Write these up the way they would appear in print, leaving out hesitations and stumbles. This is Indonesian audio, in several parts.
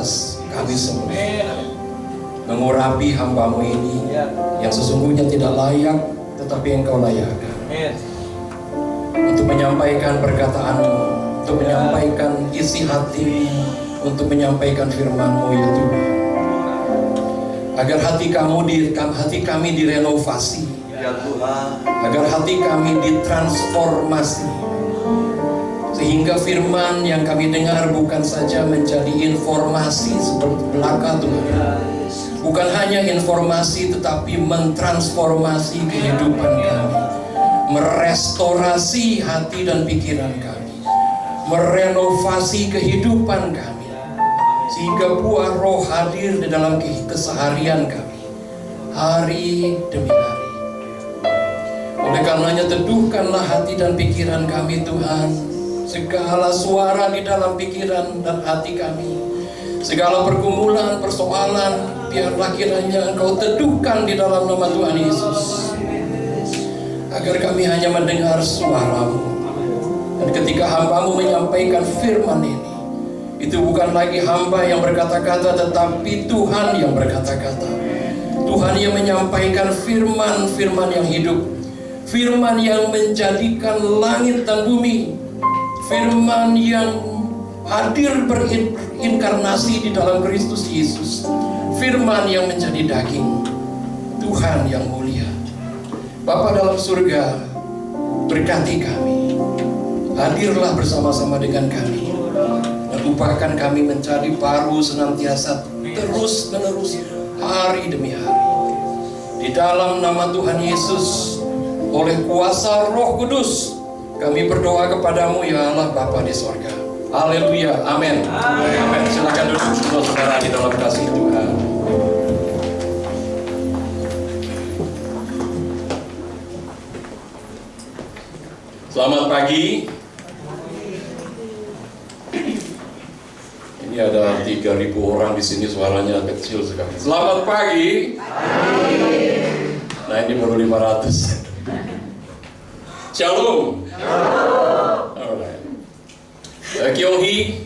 atas kami semua. Mengurapi hamba-Mu ini yang sesungguhnya tidak layak, tetapi Engkau layakkan. Untuk menyampaikan perkataan-Mu, untuk menyampaikan isi hati, untuk menyampaikan firman-Mu ya Tuhan. Agar hati kami direnovasi, agar hati kami ditransformasi, sehingga firman yang kami dengar bukan saja menjadi informasi seperti belaka Tuhan, bukan hanya informasi tetapi mentransformasi kehidupan kami, merestorasi hati dan pikiran kami, merenovasi kehidupan kami, sehingga buah roh hadir di dalam keseharian kami, hari demi hari. Oleh karenanya teduhkanlah hati dan pikiran kami Tuhan. Segala suara di dalam pikiran dan hati kami, segala pergumulan, persoalan, biarlah kiranya Engkau teduhkan di dalam nama Tuhan Yesus, agar kami hanya mendengar suara-Mu. Dan ketika hamba-Mu menyampaikan firman ini, itu bukan lagi hamba yang berkata-kata, tetapi Tuhan yang berkata-kata. Tuhan yang menyampaikan firman-firman yang hidup, firman yang menjadikan langit dan bumi, firman yang hadir berinkarnasi di dalam Kristus Yesus, firman yang menjadi daging. Tuhan yang mulia, Bapa dalam surga, berkati kami, hadirlah bersama-sama dengan kami, dan upahkan kami menjadi baru senantiasa terus menerus hari demi hari. Di dalam nama Tuhan Yesus, oleh kuasa Roh Kudus, kami berdoa kepadamu ya Allah Bapa di sorga. Haleluya, amin. Amin. Silakan duduk semua saudara di dalam kasih Tuhan. Selamat pagi. Ini ada 3.000 orang di sini, suaranya kecil sekali. Selamat pagi. Nah ini baru 500. Shalom. Alright. Kyohi.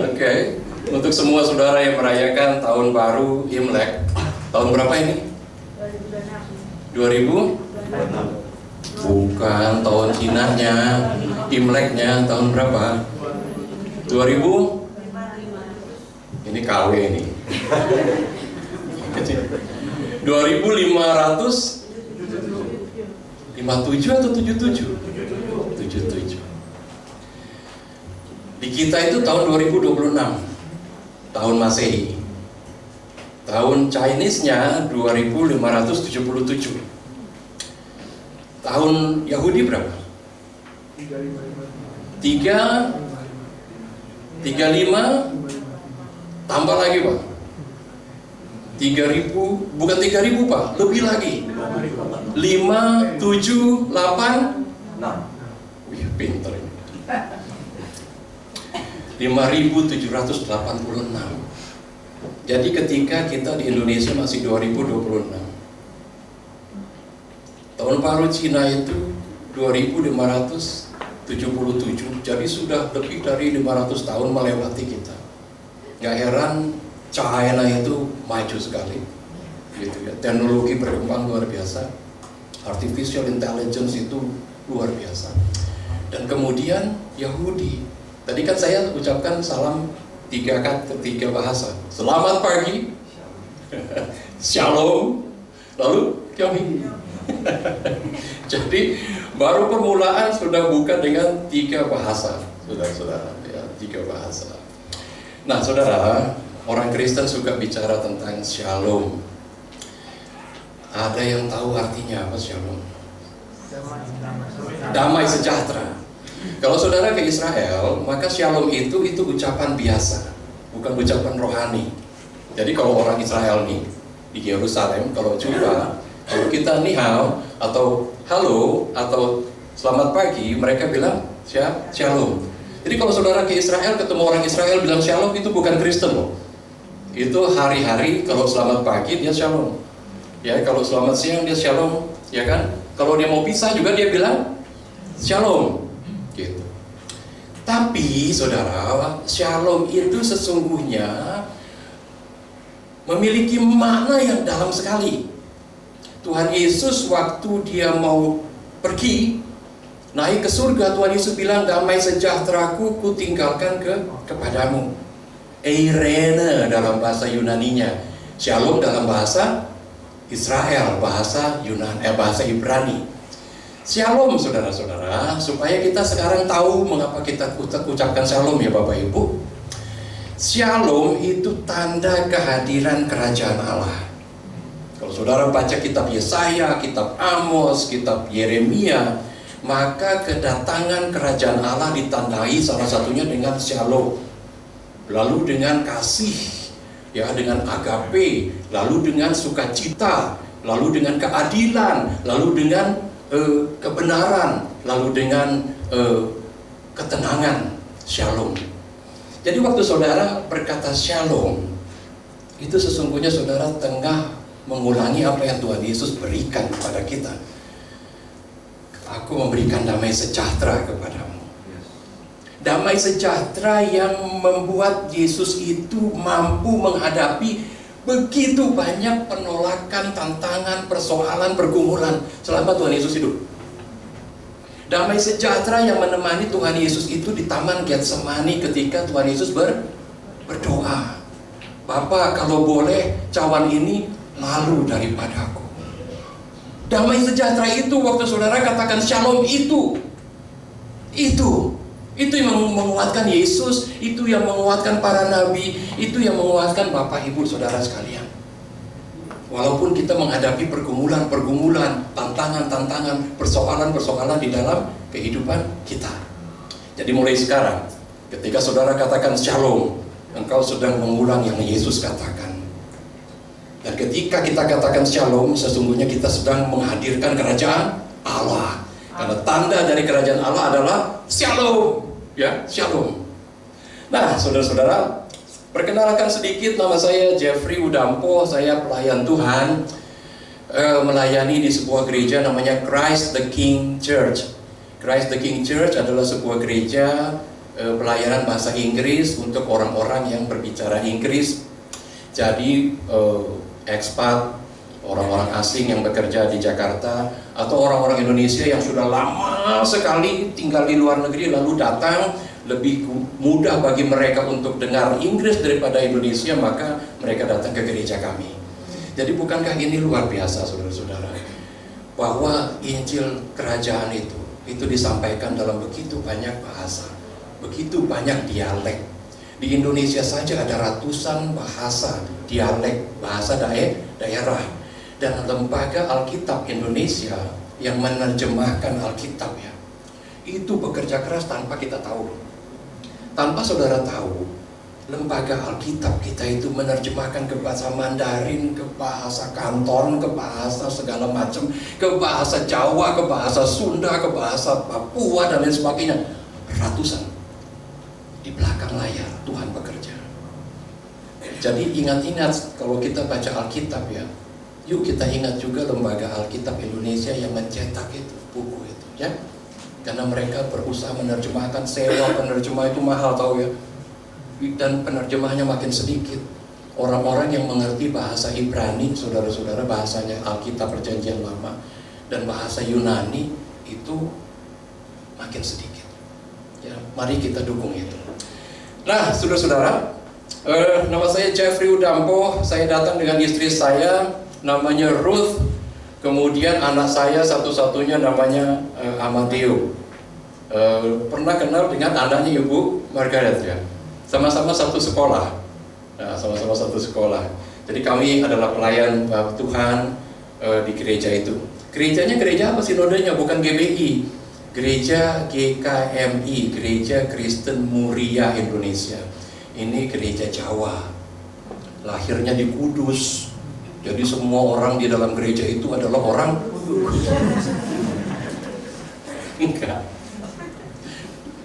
Oke. Untuk semua saudara yang merayakan tahun baru Imlek, tahun berapa ini? 2000? Bukan, tahun Cinanya, Imleknya tahun berapa? 2000? Ini KW ini. 2557 atau 77? 77. Di kita itu tahun 2026, tahun Masehi. Tahun Chinese-nya 2577. Tahun Yahudi berapa? 35, tambah lagi Pak. 3.000, bukan 3.000 Pak, lebih lagi. 5, 7, 8, 6. Wih, pinter ini. 5.786. Jadi ketika kita di Indonesia masih 2026, tahun baru Cina itu 2577, jadi sudah lebih dari 500 tahun melewati kita. Gak heran China itu maju sekali, gitu ya. Teknologi berkembang luar biasa, artificial intelligence itu luar biasa. Dan kemudian Yahudi, tadi kan saya ucapkan salam tiga bahasa. Selamat pagi, Shalom, lalu Kyomi. Jadi baru permulaan sudah buka dengan 3 bahasa, saudara-saudara, ya, 3 bahasa. Nah, saudara, orang Kristen suka bicara tentang shalom. Ada yang tahu artinya apa shalom? Damai sejahtera. Kalau saudara ke Israel, maka shalom itu ucapan biasa, bukan ucapan rohani. Jadi kalau orang Israel nih di Yerusalem, kalau jumpa, kalau kita nihau atau halo atau selamat pagi, mereka bilang shalom. Jadi kalau saudara ke Israel, ketemu orang Israel bilang shalom, itu bukan Kristen loh. Itu hari-hari kalau selamat pagi dia shalom. Ya, kalau selamat siang dia shalom, ya kan? Kalau dia mau pisah juga dia bilang shalom. Gitu. Tapi saudara, shalom itu sesungguhnya memiliki makna yang dalam sekali. Tuhan Yesus waktu dia mau pergi naik ke surga, Tuhan Yesus bilang, damai sejahteraku ku tinggalkan kepadamu. Eirene dalam bahasa Yunaninya, shalom dalam bahasa Israel, bahasa bahasa Ibrani. Shalom saudara-saudara, supaya kita sekarang tahu mengapa kita ucapkan shalom ya Bapak Ibu. Shalom itu tanda kehadiran kerajaan Allah. Kalau saudara baca kitab Yesaya, kitab Amos, kitab Yeremia, maka kedatangan kerajaan Allah ditandai salah satunya dengan shalom, lalu dengan kasih, ya, dengan agape, lalu dengan sukacita, lalu dengan keadilan, lalu dengan kebenaran, lalu dengan ketenangan. Shalom. Jadi waktu saudara berkata shalom, itu sesungguhnya saudara tengah mengulangi apa yang Tuhan Yesus berikan kepada kita. Aku memberikan damai sejahtera kepadamu. Damai sejahtera yang membuat Yesus itu mampu menghadapi begitu banyak penolakan, tantangan, persoalan, pergumulan selama Tuhan Yesus hidup. Damai sejahtera yang menemani Tuhan Yesus itu di Taman Getsemani ketika Tuhan Yesus berdoa, Bapa, kalau boleh cawan ini lalu daripadaku. Damai sejahtera itu waktu saudara katakan shalom itu yang menguatkan Yesus, itu yang menguatkan para nabi, itu yang menguatkan Bapak Ibu saudara sekalian. Walaupun kita menghadapi pergumulan, tantangan, persoalan di dalam kehidupan kita. Jadi mulai sekarang, ketika saudara katakan shalom, engkau sedang mengulang yang Yesus katakan. Dan ketika kita katakan shalom, sesungguhnya kita sedang menghadirkan kerajaan Allah. Karena tanda dari kerajaan Allah adalah shalom, ya, shalom. Nah, saudara-saudara, perkenalkan sedikit, nama saya Jeffrey Udampo, saya pelayan Tuhan, melayani di sebuah gereja namanya Christ the King Church. Christ the King Church adalah sebuah gereja pelayanan bahasa Inggris untuk orang-orang yang berbicara Inggris. Jadi ekspat, orang-orang asing yang bekerja di Jakarta, atau orang-orang Indonesia yang sudah lama sekali tinggal di luar negeri lalu datang, lebih mudah bagi mereka untuk dengar Inggris daripada Indonesia, maka mereka datang ke gereja kami. Jadi bukankah ini luar biasa saudara-saudara, bahwa Injil kerajaan itu disampaikan dalam begitu banyak bahasa, begitu banyak dialek. Di Indonesia saja ada ratusan bahasa, dialek, bahasa daerah. Dan lembaga Alkitab Indonesia yang menerjemahkan Alkitab, ya, itu bekerja keras tanpa kita tahu. Tanpa saudara tahu, lembaga Alkitab kita itu menerjemahkan ke bahasa Mandarin, ke bahasa Kanton, ke bahasa segala macam, ke bahasa Jawa, ke bahasa Sunda, ke bahasa Papua, dan lain sebagainya. Ratusan. Di belakang layar Tuhan bekerja. Jadi ingat-ingat kalau kita baca Alkitab, ya, yuk kita ingat juga lembaga Alkitab Indonesia yang mencetak itu, buku itu, ya. Karena mereka berusaha menerjemahkan, sewa penerjemah itu mahal, tahu ya. Dan penerjemahnya makin sedikit. Orang-orang yang mengerti bahasa Ibrani, saudara-saudara, bahasanya Alkitab Perjanjian Lama, dan bahasa Yunani itu makin sedikit. Ya, mari kita dukung itu. Nah, saudara-saudara, nama saya Jeffrey Udampo. Saya datang dengan istri saya, namanya Ruth. Kemudian anak saya satu-satunya namanya Amadeo. Pernah kenal dengan anaknya Ibu Margaret, ya. Sama-sama satu sekolah. Nah, sama-sama satu sekolah. Jadi kami adalah pelayan Tuhan di gereja itu. Gerejanya gereja apa sinodenya? Bukan GBI. Gereja GKMI, Gereja Kristen Muria Indonesia. Ini gereja Jawa. Lahirnya di Kudus. Jadi semua orang di dalam gereja itu adalah orang Kudus. Enggak.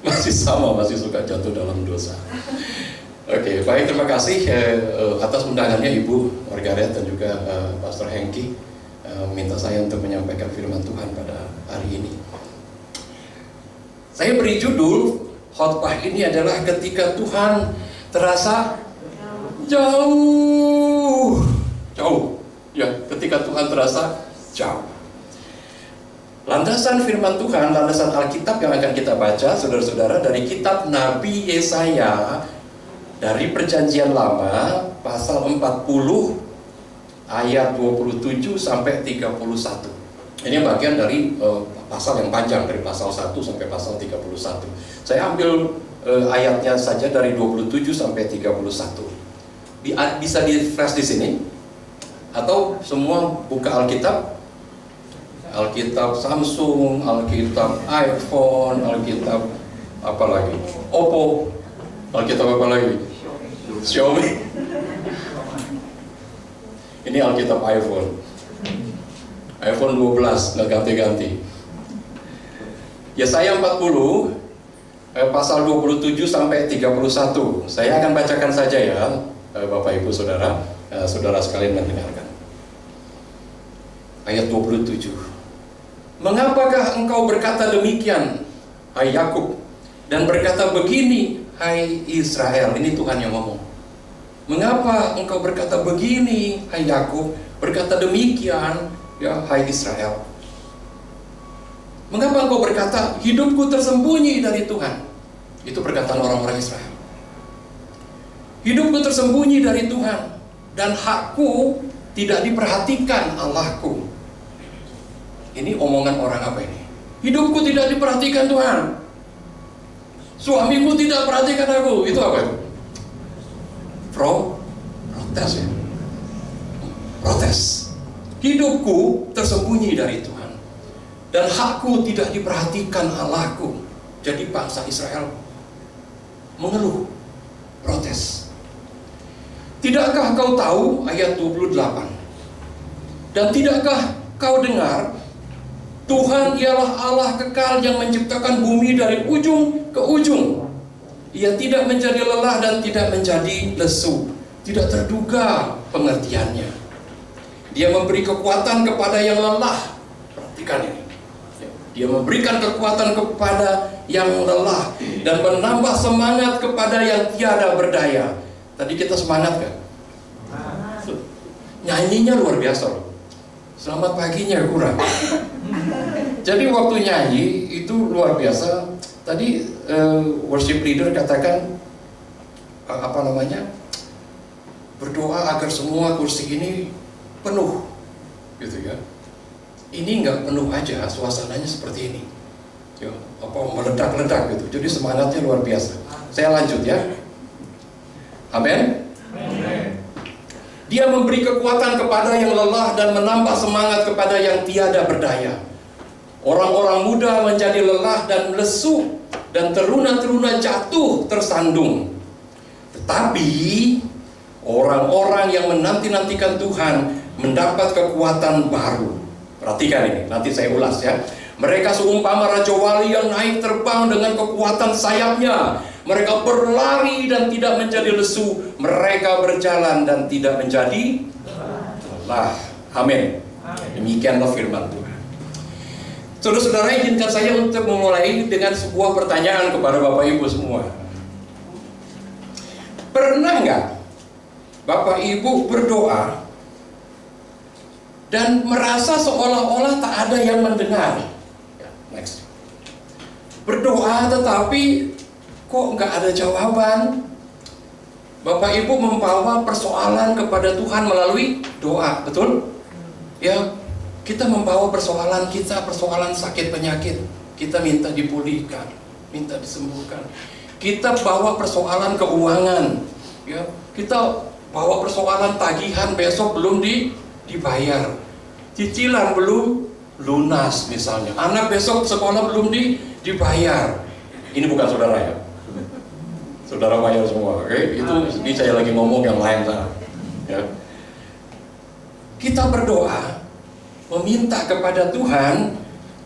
Masih sama, masih suka jatuh dalam dosa. Oke, baik, terima kasih atas undangannya Ibu Margaret dan juga Pastor Hengki, minta saya untuk menyampaikan firman Tuhan pada hari ini. Saya beri judul Khotbah ini adalah ketika Tuhan terasa jauh. Ya, ketika Tuhan terasa jauh. Landasan firman Tuhan, landasan Alkitab yang akan kita baca, saudara-saudara, dari kitab Nabi Yesaya, dari Perjanjian Lama, pasal 40, ayat 27 sampai 31. Ini bagian dari pasal yang panjang, dari pasal 1 sampai pasal 31. Saya ambil ayatnya saja dari 27 sampai 31. Bisa di-flash di sini? Atau semua buka Alkitab? Alkitab Samsung, Alkitab iPhone, Alkitab apa lagi? Oppo, Alkitab apa lagi? Xiaomi. Ini Alkitab iPhone 12, nggak ganti-ganti. Yesaya 40, pasal 27 sampai 31. Saya akan bacakan saja ya, Bapak Ibu Saudara, saudara sekalian mendengarkan. Ayat 27. Mengapakah engkau berkata demikian, hai Yakub, dan berkata begini, hai Israel? Ini Tuhan yang ngomong. Mengapa engkau berkata begini, hai Yakub, berkata demikian, ya hai Israel? Mengapa engkau berkata, hidupku tersembunyi dari Tuhan? Itu perkataan orang-orang Israel. Hidupku tersembunyi dari Tuhan, dan hakku tidak diperhatikan Allahku. Ini omongan orang apa ini? Hidupku tidak diperhatikan Tuhan, suamiku tidak perhatikan aku. Itu apa itu? Protes ya. Protes. Hidupku tersembunyi dari Tuhan, dan hakku tidak diperhatikan Allahku. Jadi bangsa Israel mengeluh, protes. Tidakkah kau tahu, ayat 28, dan tidakkah kau dengar, Tuhan ialah Allah kekal yang menciptakan bumi dari ujung ke ujung. Ia tidak menjadi lelah dan tidak menjadi lesu. Tidak terduga pengertiannya. Dia memberi kekuatan kepada yang lelah. Perhatikan ini. Dia memberikan kekuatan kepada yang lelah dan menambah semangat kepada yang tiada berdaya. Tadi kita semangat kan? Nyanyinya luar biasa loh. Selamat paginya kurang. Jadi waktu nyanyi itu luar biasa. Tadi worship leader katakan berdoa agar semua kursi ini penuh, gitu ya. Ini nggak penuh aja, suasananya seperti ini, ya, meledak-ledak gitu. Jadi semangatnya luar biasa. Saya lanjut ya. Amin. Dia memberi kekuatan kepada yang lelah dan menambah semangat kepada yang tiada berdaya. Orang-orang muda menjadi lelah dan lesu, dan teruna-teruna jatuh tersandung. Tetapi orang-orang yang menanti-nantikan Tuhan mendapat kekuatan baru. Perhatikan ini, nanti saya ulas ya. Mereka seumpama Raja Wali yang naik terbang dengan kekuatan sayapnya. Mereka berlari dan tidak menjadi lesu. Mereka berjalan dan tidak menjadi lelah. Amin. Demikianlah firman Tuhan. Saudara-saudara, izinkan saya untuk memulai dengan sebuah pertanyaan kepada Bapak Ibu semua. Pernah nggak Bapak Ibu berdoa dan merasa seolah-olah tak ada yang mendengar? Next. Berdoa tetapi kok nggak ada jawaban? Bapak Ibu membawa persoalan kepada Tuhan melalui doa, betul? Ya. Kita membawa persoalan kita, persoalan sakit penyakit, kita minta dipulihkan, minta disembuhkan. Kita bawa persoalan keuangan, ya. Kita bawa persoalan tagihan besok belum dibayar, cicilan belum lunas misalnya, anak besok sekolah belum dibayar. Ini bukan saudara ya, saudara bayar semua, oke? Ini saya lagi ngomong yang lain sana, ya. Kita berdoa, meminta kepada Tuhan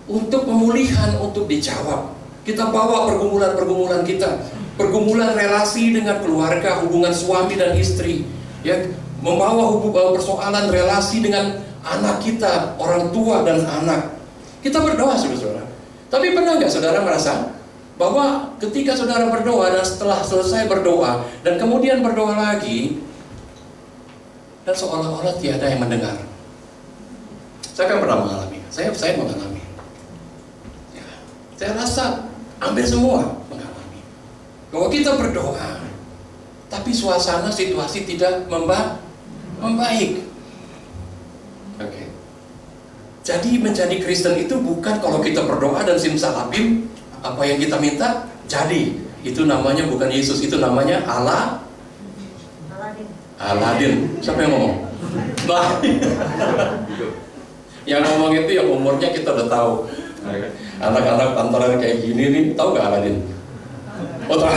untuk pemulihan, untuk dijawab. Kita bawa pergumulan-pergumulan kita, pergumulan relasi dengan keluarga, hubungan suami dan istri, ya, membawa persoalan relasi dengan anak kita, orang tua dan anak. Kita berdoa, saudara. Tapi pernah nggak saudara merasa Bahwa ketika saudara berdoa dan setelah selesai berdoa dan kemudian berdoa lagi, dan seolah-olah tiada yang mendengar. Saya kan pernah mengalami, saya mengalami. Ya, saya rasa hampir semua mengalami. Bahwa kita berdoa, tapi suasana situasi tidak membaik. Oke. Jadi menjadi Kristen itu bukan kalau kita berdoa dan simsalabim apa yang kita minta jadi. Itu namanya bukan Yesus, itu namanya Aladin. Siapa yang ngomong? Nah, yang ngomong itu yang umurnya kita udah tahu. Anak-anak pantaran kayak gini nih, tahu nggak Aladin? Oh, tahu.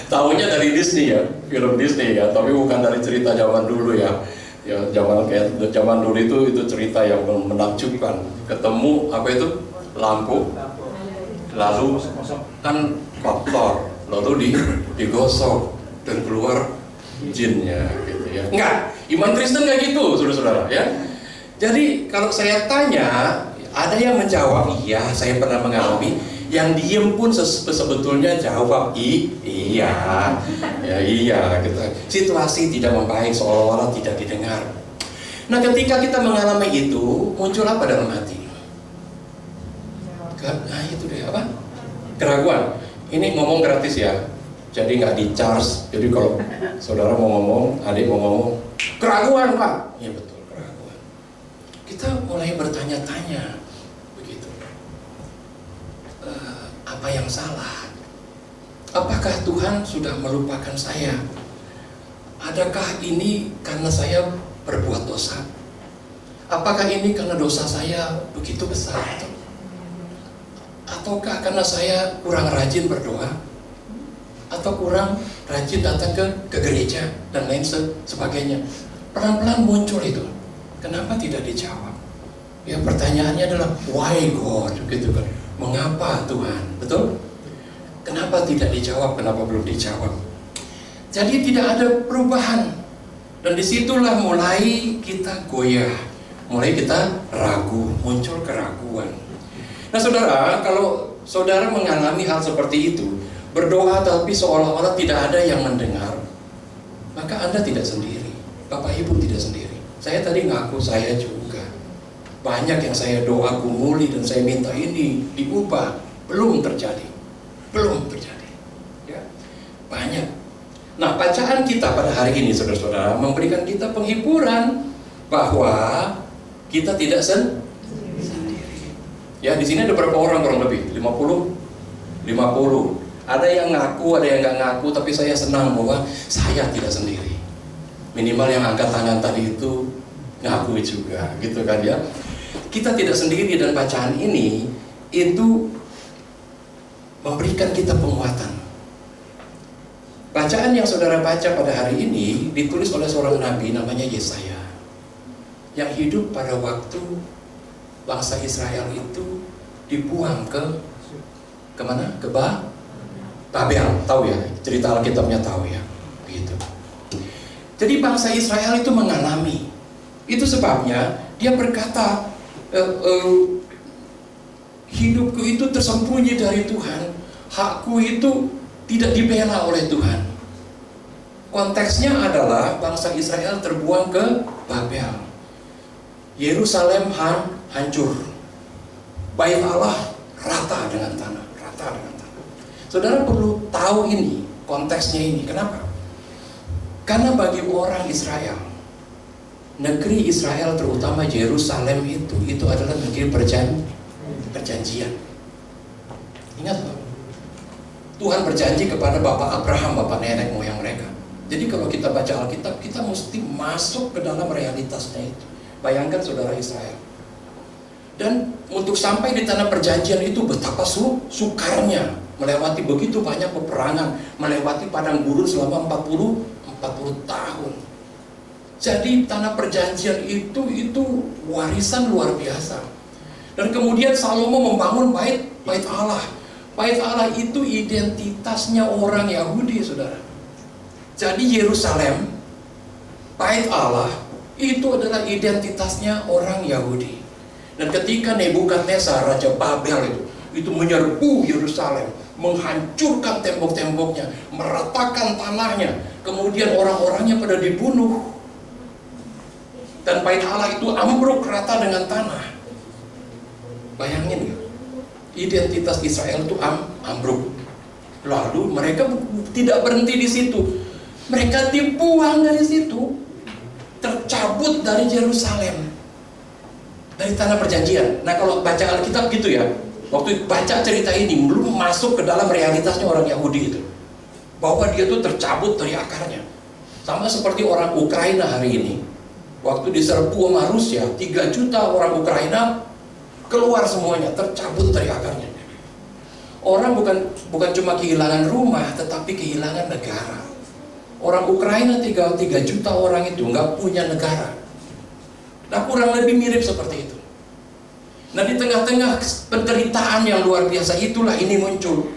Tahunya dari Disney ya, film Disney ya, tapi bukan dari cerita zaman dulu ya. Ya zaman dulu itu cerita yang menakjubkan. Ketemu apa itu? Lampu. Lalu kan kotor, lalu digosok dan keluar jinnya gitu ya. Enggak, iman Kristen nggak gitu, saudara-saudara ya. Jadi kalau saya tanya, ada yang menjawab, iya saya pernah mengalami. Yang diem pun sebetulnya jawab iya, ya iya gitu. Situasi tidak membaik, seolah-olah tidak didengar. Nah ketika kita mengalami itu, muncul apa dalam hati? Nah itu deh apa? Keraguan. Ini ngomong gratis ya, jadi nggak di charge. Jadi kalau saudara mau ngomong, adik mau ngomong, keraguan pak. Iya betul, keraguan. Kita mulai bertanya-tanya begitu. Apa yang salah? Apakah Tuhan sudah melupakan saya? Adakah ini karena saya berbuat dosa? Apakah ini karena dosa saya begitu besar? Ataukah karena saya kurang rajin berdoa? Atau kurang rajin datang ke gereja dan lain sebagainya? Pelan-pelan muncul itu. Kenapa tidak dijawab? Ya pertanyaannya adalah why God? Gitu kan. Mengapa Tuhan? Betul? Kenapa tidak dijawab? Kenapa belum dijawab? Jadi tidak ada perubahan. Dan disitulah mulai kita goyah, mulai kita ragu, muncul keraguan. Nah saudara, kalau saudara mengalami hal seperti itu, berdoa tapi seolah-olah tidak ada yang mendengar, maka Anda tidak sendiri, Bapak Ibu tidak sendiri. Saya tadi ngaku saya juga. Banyak yang saya doa gumuli dan saya minta ini diubah, belum terjadi. Ya, banyak. Nah, bacaan kita pada hari ini, saudara-saudara, memberikan kita penghiburan bahwa kita tidak sendiri. Ya, di sini ada berapa orang kurang lebih? 50. Ada yang ngaku, ada yang nggak ngaku, tapi saya senang bahwa saya tidak sendiri. Minimal yang angkat tangan tadi itu ngaku juga, gitu kan ya. Kita tidak sendiri dan bacaan ini itu memberikan kita penguatan. Bacaan yang saudara baca pada hari ini ditulis oleh seorang nabi namanya Yesaya, yang hidup pada waktu bangsa Israel itu dibuang ke mana? Ke Babel, tahu ya? Cerita Alkitabnya tahu ya, begitu. Jadi bangsa Israel itu mengalami. Itu sebabnya dia berkata, hidupku itu tersembunyi dari Tuhan, hakku itu tidak dibela oleh Tuhan. Konteksnya adalah bangsa Israel terbuang ke Babel. Yerusalem hancur. Bait Allah rata dengan tanah. Saudara perlu tahu ini, konteksnya ini. Kenapa? Karena bagi orang Israel, negeri Israel terutama Yerusalem itu adalah negeri perjanjian. Ingat Pak, Tuhan berjanji kepada bapak Abraham, bapak nenek moyang mereka. Jadi kalau kita baca Alkitab, kita mesti masuk ke dalam realitasnya itu. Bayangkan saudara Israel. Dan untuk sampai di tanah perjanjian itu betapa sukarnya, melewati begitu banyak peperangan, melewati padang gurun selama 40 tahun. Jadi tanah perjanjian itu warisan luar biasa. Dan kemudian Salomo membangun bait Allah. Bait Allah itu identitasnya orang Yahudi, saudara. Jadi Yerusalem, bait Allah itu adalah identitasnya orang Yahudi. Dan ketika Nebukadnezar, Raja Babel itu menyerbu Yerusalem, menghancurkan tembok-temboknya, meratakan tanahnya, kemudian orang-orangnya pada dibunuh. Dan bait Allah itu ambruk rata dengan tanah. Bayangin gak? Identitas Israel itu ambruk. Lalu mereka tidak berhenti di situ. Mereka dibuang dari situ, tercabut dari Yerusalem, dari tanah perjanjian. Nah, kalau baca Alkitab gitu ya, waktu baca cerita ini belum masuk ke dalam realitasnya orang Yahudi itu, bahwa dia tuh tercabut dari akarnya. Sama seperti orang Ukraina hari ini, waktu diserbu sama Rusia, 3 juta orang Ukraina keluar semuanya, tercabut dari akarnya. Orang bukan cuma kehilangan rumah, tetapi kehilangan negara. Orang Ukraina 3 juta orang itu nggak punya negara. Nah, kurang lebih mirip seperti itu. Nah, di tengah-tengah penderitaan yang luar biasa itulah ini muncul.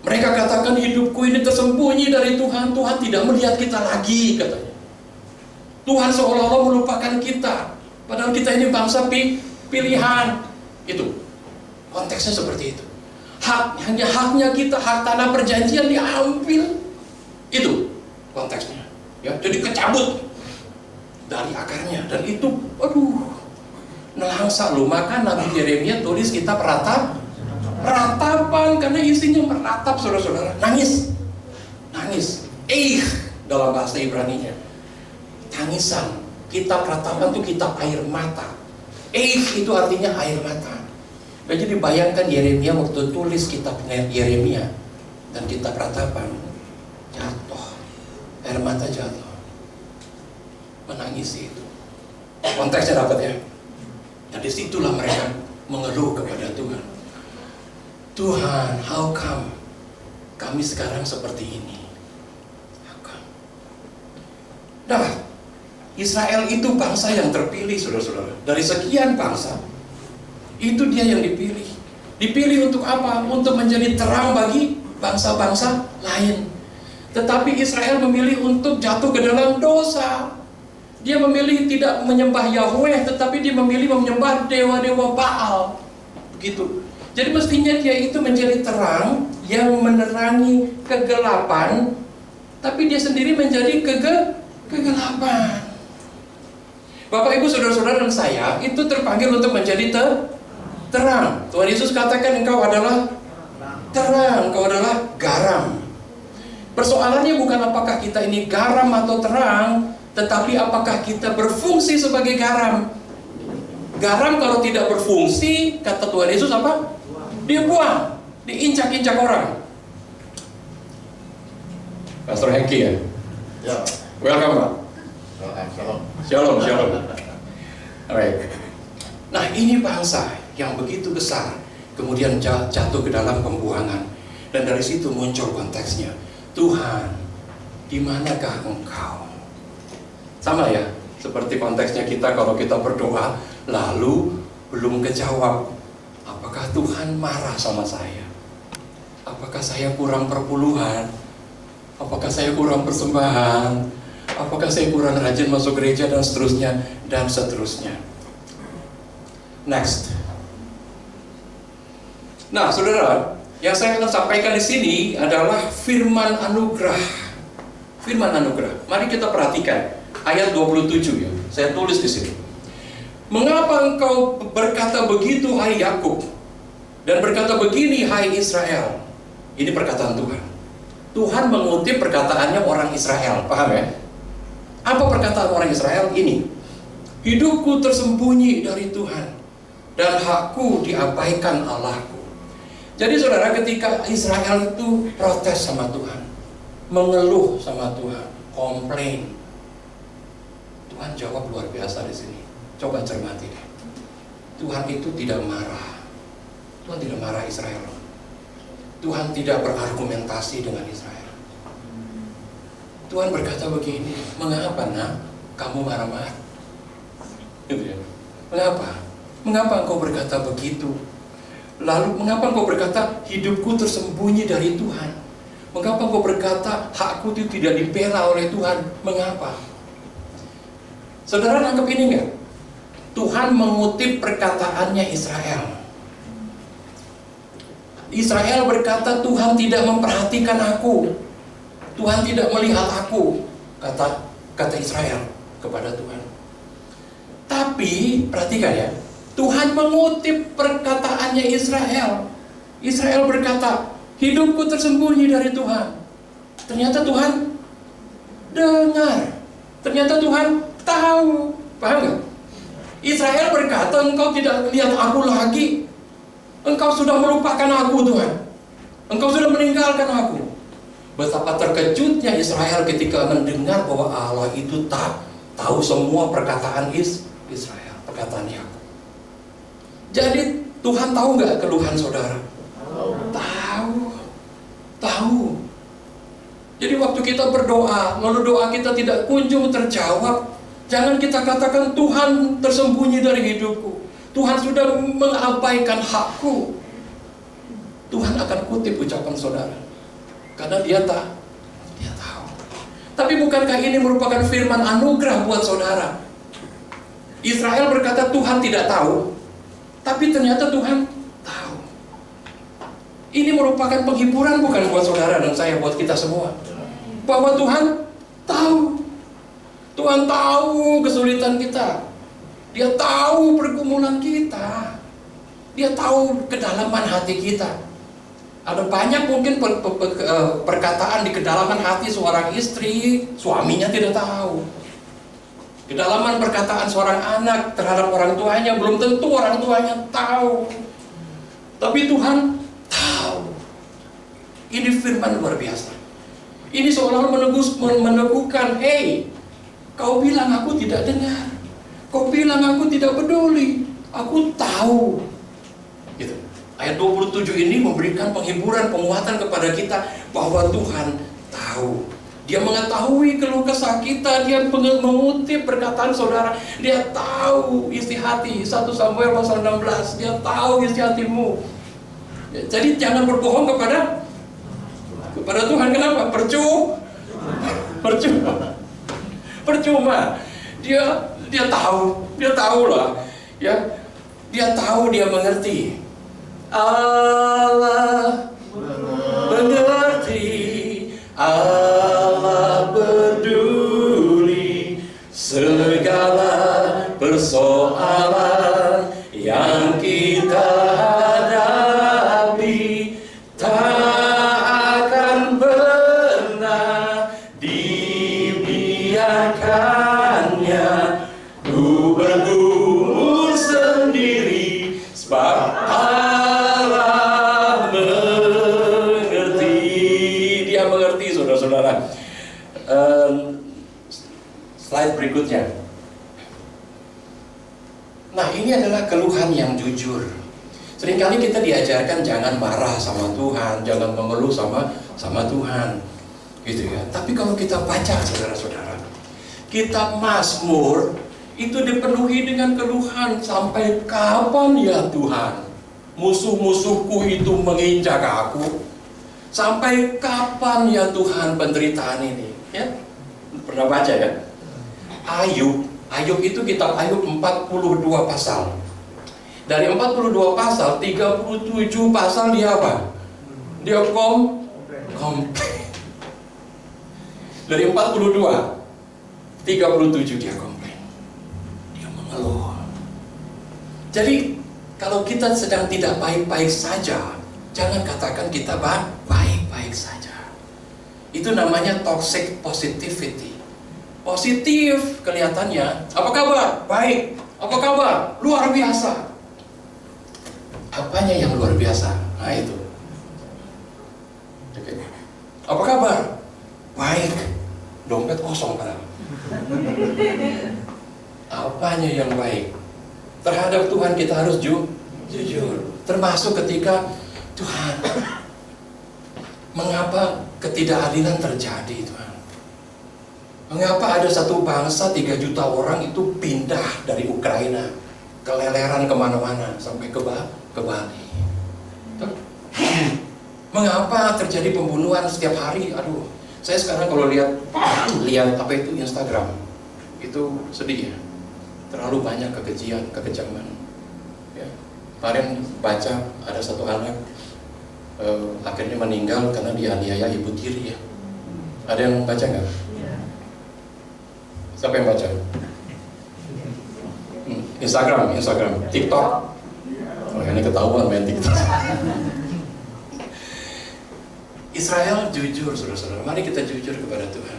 Mereka katakan, hidupku ini tersembunyi dari Tuhan. Tuhan tidak melihat kita lagi, katanya. Tuhan seolah-olah melupakan kita, padahal kita ini bangsa pilihan. Itu konteksnya seperti itu. Hanya haknya kita, hak tanah perjanjian diambil. Itu konteksnya, ya. Jadi kecabut dari akarnya, dan itu, nelangsa loh. Maka Nabi Yeremia tulis kitab ratapan, karena isinya meratap, saudara-saudara. Nangis, dalam bahasa Ibraninya, tangisan. Kitab ratapan itu kitab air mata. Itu artinya air mata. Jadi bayangkan Yeremia waktu tulis kitab Yeremia dan kitab ratapan, jatuh, air mata jatuh, menangisi itu. Konteksnya dapat ya. Dan disitulah mereka mengeluh kepada Tuhan. Tuhan, how come kami sekarang seperti ini? How come? Nah, Israel itu bangsa yang terpilih, saudara-saudara. Dari sekian bangsa, itu dia yang dipilih. Dipilih untuk apa? Untuk menjadi terang bagi bangsa-bangsa lain. Tetapi Israel memilih untuk jatuh ke dalam dosa. Dia memilih tidak menyembah Yahweh, tetapi dia memilih menyembah dewa-dewa Baal. Begitu. Jadi mestinya dia itu menjadi terang yang menerangi kegelapan, tapi dia sendiri menjadi kegelapan. Bapak, Ibu, saudara-saudara dan saya itu terpanggil untuk menjadi terang. Tuhan Yesus katakan, engkau adalah terang, engkau adalah garam. Persoalannya bukan apakah kita ini garam atau terang, tetapi apakah kita berfungsi sebagai garam. Garam kalau tidak berfungsi, kata Tuhan Yesus apa? Dibuang, diinjak-injak orang. Pastor Hengki ya? Ya. Welcome, Pak. Shalom. Shalom. Alright. Nah, ini bangsa yang begitu besar, kemudian jatuh ke dalam pembuangan. Dan dari situ muncul konteksnya. Tuhan, di manakah Engkau? Sama ya, seperti konteksnya kita kalau kita berdoa, lalu belum kejawab. Apakah Tuhan marah sama saya? Apakah saya kurang perpuluhan? Apakah saya kurang persembahan? Apakah saya kurang rajin masuk gereja, dan seterusnya, dan seterusnya. Next. Nah, saudara, yang saya akan sampaikan di sini adalah firman anugerah. Firman anugerah. Mari kita perhatikan ayat 27 ya. Saya tulis di sini. Mengapa engkau berkata begitu, hai Yakub, dan berkata begini, hai Israel? Ini perkataan Tuhan. Tuhan mengutip perkataannya orang Israel. Paham ya? Apa perkataan orang Israel? Ini. Hidupku tersembunyi dari Tuhan, dan hakku diabaikan Allahku. Jadi saudara, ketika Israel itu protes sama Tuhan, mengeluh sama Tuhan, komplain, Tuhan jawab luar biasa di sini. Coba cermati deh. Tuhan itu tidak marah. Tuhan tidak marah Israel. Tuhan tidak berargumentasi dengan Israel. Tuhan berkata begini, mengapa nak kamu marah-marah? Gitu ya. Mengapa engkau berkata begitu? Lalu mengapa engkau berkata hidupku tersembunyi dari Tuhan? Mengapa engkau berkata hakku itu tidak dibela oleh Tuhan? Mengapa? Saudara nangkep ini enggak? Tuhan mengutip perkataannya Israel. Israel berkata, Tuhan tidak memperhatikan aku, Tuhan tidak melihat aku, kata Israel kepada Tuhan. Tapi perhatikan ya, Tuhan mengutip perkataannya Israel. Israel berkata, hidupku tersembunyi dari Tuhan. Ternyata Tuhan dengar, ternyata Tuhan tahu. Paham gak? Israel berkata, engkau tidak lihat aku lagi, engkau sudah melupakan aku Tuhan, engkau sudah meninggalkan aku. Betapa terkejutnya Israel ketika mendengar bahwa Allah itu tahu semua perkataan Israel, perkataan Yakub. Jadi Tuhan tahu nggak keluhan saudara? Tahu. Jadi waktu kita berdoa, lalu doa kita tidak kunjung terjawab, jangan kita katakan Tuhan tersembunyi dari hidupku, Tuhan sudah mengabaikan hakku. Tuhan akan kutip ucapan saudara, karena dia tahu. Tapi bukankah ini merupakan firman anugerah buat saudara? Israel berkata Tuhan tidak tahu, tapi ternyata Tuhan tahu. Ini merupakan penghiburan bukan buat saudara dan saya, buat kita semua, bahwa Tuhan tahu. Tuhan tahu kesulitan kita, Dia tahu pergumulan kita, Dia tahu kedalaman hati kita. Ada banyak mungkin perkataan di kedalaman hati seorang istri, suaminya tidak tahu. Kedalaman perkataan seorang anak terhadap orang tuanya, belum tentu orang tuanya tahu. Tapi Tuhan tahu. Ini firman luar biasa. Ini seolah-olah meneguhkan, hey, kau bilang aku tidak dengar, kau bilang aku tidak peduli, aku tahu. Gitu. Ayat 27 ini memberikan penghiburan, penguatan kepada kita bahwa Tuhan tahu. Dia mengetahui keluh kesah kita, Dia mengutip perkataan saudara, Dia tahu isi hati. 1 Samuel pasal 16, Dia tahu isi hatimu. Jadi jangan berbohong kepada Tuhan. Kenapa? Percuma. Dia tahu lah, ya. Dia tahu, Dia mengerti. Allah mengerti, Allah peduli segala persoalan yang kita hadapi, tak akan pernah dibiarkannya ku bergumul sendiri, sebab Allah mengerti. Dia mengerti, saudara-saudara. Slide berikutnya. Nah, ini adalah keluhan yang jujur. Seringkali kita diajarkan jangan marah sama Tuhan, jangan mengeluh sama Tuhan, gitu ya. Tapi kalau kita baca, saudara-saudara, kitab Mazmur itu dipenuhi dengan keluhan. Sampai kapan ya Tuhan musuh-musuhku itu menginjak aku? Sampai kapan ya Tuhan penderitaan ini? Ya, pernah baca ya? Ayub itu kitab Ayub 42 pasal. Dari 42 pasal, 37 pasal dia apa? Dia komplain. Dari 42, 37 dia komplain. Dia mengeluh. Jadi kalau kita sedang tidak baik-baik saja, jangan katakan kita baik-baik saja. Itu namanya toxic positivity. Positif kelihatannya, apa kabar? Baik. Apa kabar? Luar biasa. Apanya yang luar biasa? Nah itu. Oke. Apa kabar? Baik. Dompet kosong padahal. Apanya yang baik? Terhadap Tuhan kita harus jujur. Termasuk ketika Tuhan, mengapa ketidakadilan terjadi Tuhan? Mengapa ada satu bangsa 3 juta orang itu pindah dari Ukraina, keleleran kemana-mana sampai ke Bali? Mengapa terjadi pembunuhan setiap hari? Aduh, saya sekarang kalau lihat apa itu Instagram, itu sedih ya. Terlalu banyak kekejaman. Ya. Kemarin baca ada satu anak akhirnya meninggal karena dianiaya ibu tiri ya. Ada yang baca nggak? Siapa yang baca? Instagram, TikTok. Oh, ini ketahuan main TikTok. Israel jujur, saudara-saudara. Mari kita jujur kepada Tuhan.